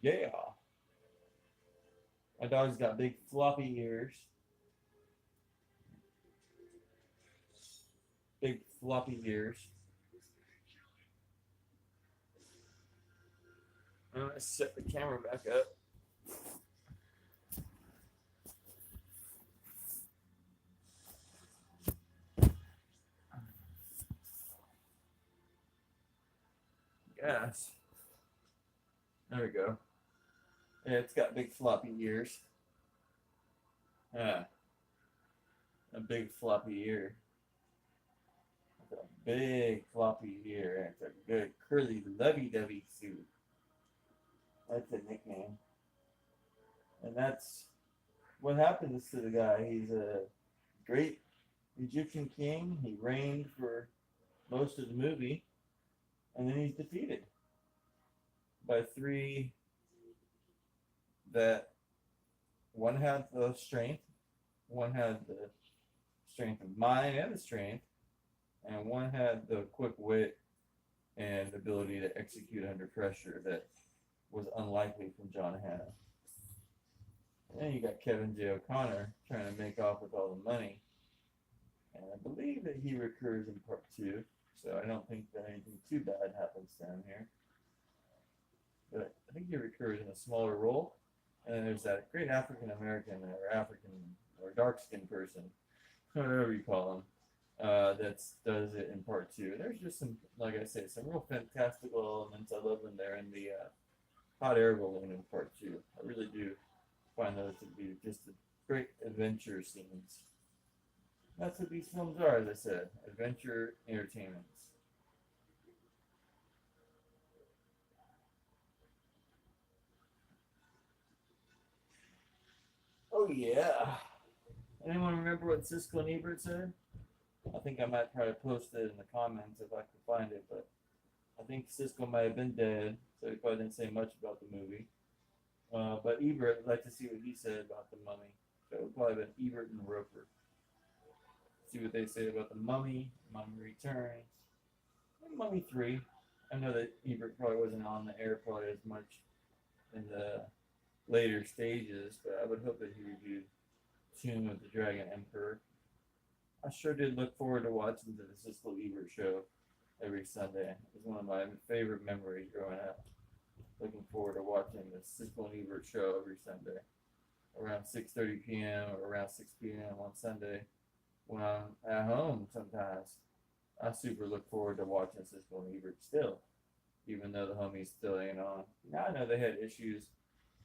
Yeah. My dog's got big floppy ears. Big floppy ears. I'm gonna set the camera back up. Yes. There we go. Yeah, it's got big floppy ears. Yeah. A big floppy ear. It's a big floppy ear. It's a good curly lovey-dovey suit. That's a nickname. And that's what happens to the guy. He's a great Egyptian king. He reigned for most of the movie. And then he's defeated by three that one had the strength, one had the strength of mind and the strength, and one had the quick wit and ability to execute under pressure that was unlikely from John Hannah. And then you got Kevin J. O'Connor trying to make off with all the money. And I believe that he recurs in part two, so I don't think that anything too bad happens to him here. But I think he recurs in a smaller role. And then there's that great African American or African or dark skinned person, whatever you call him, that does it in part two. There's just some, like I say, some real fantastical elements. I love when they're in the hot air balloon in part two. I really do find those to be just great adventure scenes. That's what these films are, as I said, adventure entertainments. Oh yeah. Anyone remember what Siskel and Ebert said? I think I might try to post it in the comments if I can find it, but I think Siskel might have been dead, so he probably didn't say much about the movie. But Ebert, I'd like to see what he said about the Mummy. So it would probably have been Ebert and Roper. See what they say about the Mummy, Mummy Returns, and Mummy 3. I know that Ebert probably wasn't on the air probably as much in the later stages, but I would hope that he reviewed Tomb of the Dragon Emperor. I sure did look forward to watching the Siskel Ebert show every Sunday. It was one of my favorite memories growing up. Looking forward to watching the Siskel and Ebert show every Sunday around 6:30 p.m. or around 6 p.m. on Sunday when I'm at home sometimes. I super look forward to watching Siskel and Ebert still, even though the homies still ain't on. Now I know they had issues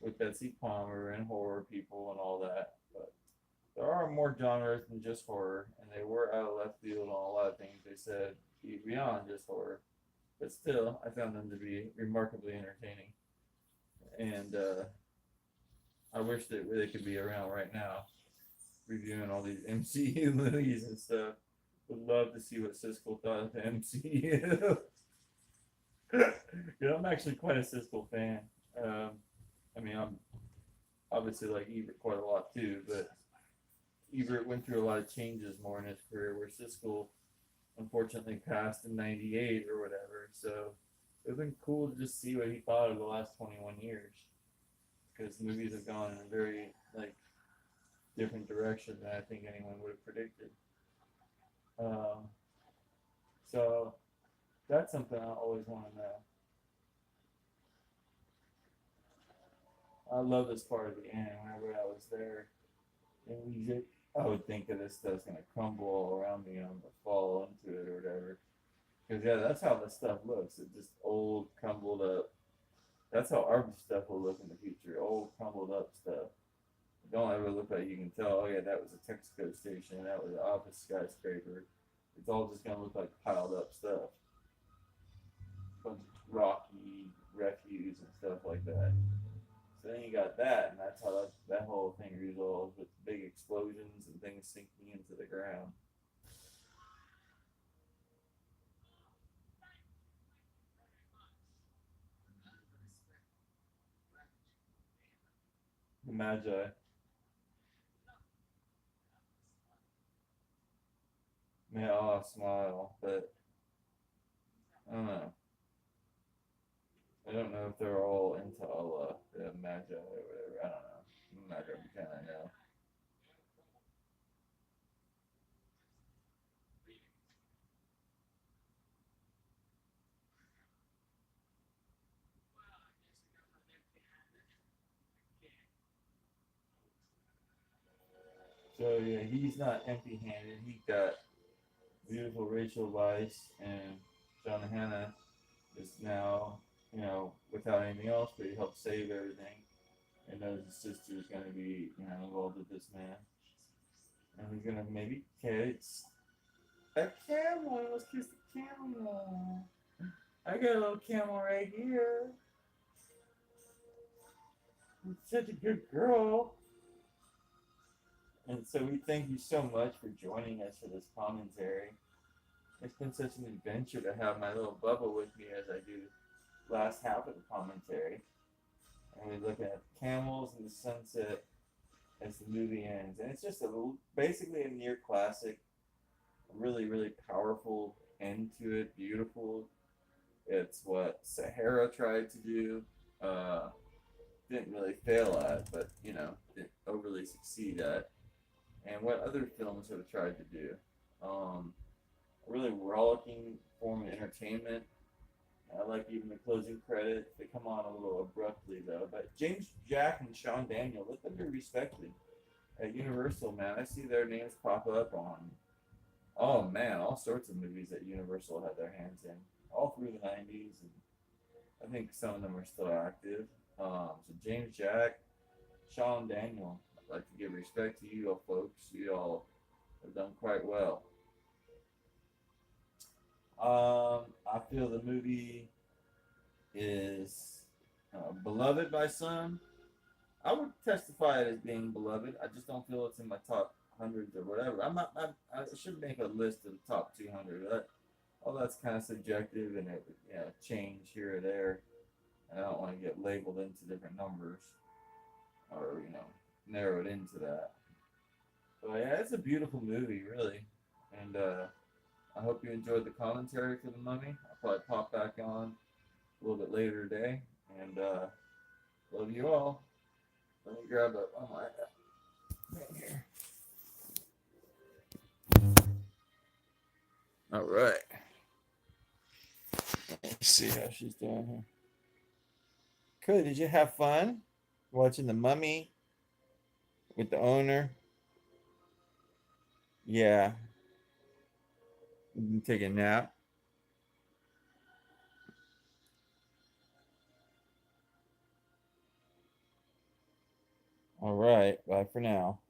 with Betsy Palmer and horror people and all that, but there are more genres than just horror, and they were out of left field on a lot of things they said beyond just horror. But still, I found them to be remarkably entertaining. And I wish that they could be around right now, reviewing all these MCU movies and stuff. Would love to see what Siskel thought of the MCU. I'm actually quite a Siskel fan. I mean, I'm obviously like Ebert quite a lot too, but Ebert went through a lot of changes more in his career, where Siskel unfortunately passed in '98 or whatever. So it would have been cool to just see what he thought of the last 21 years, because movies have gone in a very like different direction than I think anyone would have predicted. Um, so that's something I always want to know. I love this part of the end. Whenever I was there in Egypt, I would think that this stuff's gonna crumble all around me and I'm gonna fall into it or whatever. Because yeah, that's how this stuff looks. It's just old, crumbled up. That's how our stuff will look in the future. Old, crumbled up stuff. It don't ever look like you can tell. Oh yeah, that was a Texaco station. That was an office skyscraper. It's all just gonna look like piled up stuff, bunch of rocky refuse and stuff like that. So then you got that, and that's how that whole thing resolves with big explosions and things sinking into the ground. The Magi may all smile, but I don't know. I don't know if they're all into Allah, the Magi or whatever. I don't know. I'm not gonna pretend I know. So yeah, he's not empty-handed. He got beautiful Rachel Weisz and John Hannah is now, without anything else, but he helped save everything. And knows his sister's gonna be, involved with this man. And he's gonna maybe kiss a camel. Let's kiss the camel. I got a little camel right here. It's such a good girl. And so we thank you so much for joining us for this commentary. It's been such an adventure to have my little bubble with me as I do last half of the commentary. And we look at camels and the sunset as the movie ends. And it's just basically a near classic, really, really powerful end to it, beautiful. It's what Sahara tried to do. Uh, didn't really fail at, but didn't overly succeed at. And what other films have tried to do. A really rollicking form of entertainment. I like even the closing credits. They come on a little abruptly though. But James Jack and Sean Daniel, let them be respected. At Universal, man, I see their names pop up on, oh man, all sorts of movies that Universal had their hands in, all through the '90s, and I think some of them are still active. So James Jack, Sean Daniel, I'd like to give respect to you all folks. You all have done quite well. I feel the movie is beloved by some. I would testify it as being beloved. I just don't feel it's in my top hundreds or whatever. I'm not. I should make a list of the top 200. All that's kind of subjective and it change here or there. And I don't want to get labeled into different numbers or narrow it into that. But yeah, it's a beautiful movie, really, and I hope you enjoyed the commentary for the Mummy. I'll probably pop back on a little bit later today, and love you all. Let me grab a oh my right here. All right. Let's see how she's doing here. Cool. Did you have fun watching the Mummy with the owner? Yeah. You can take a nap. All right. Bye for now.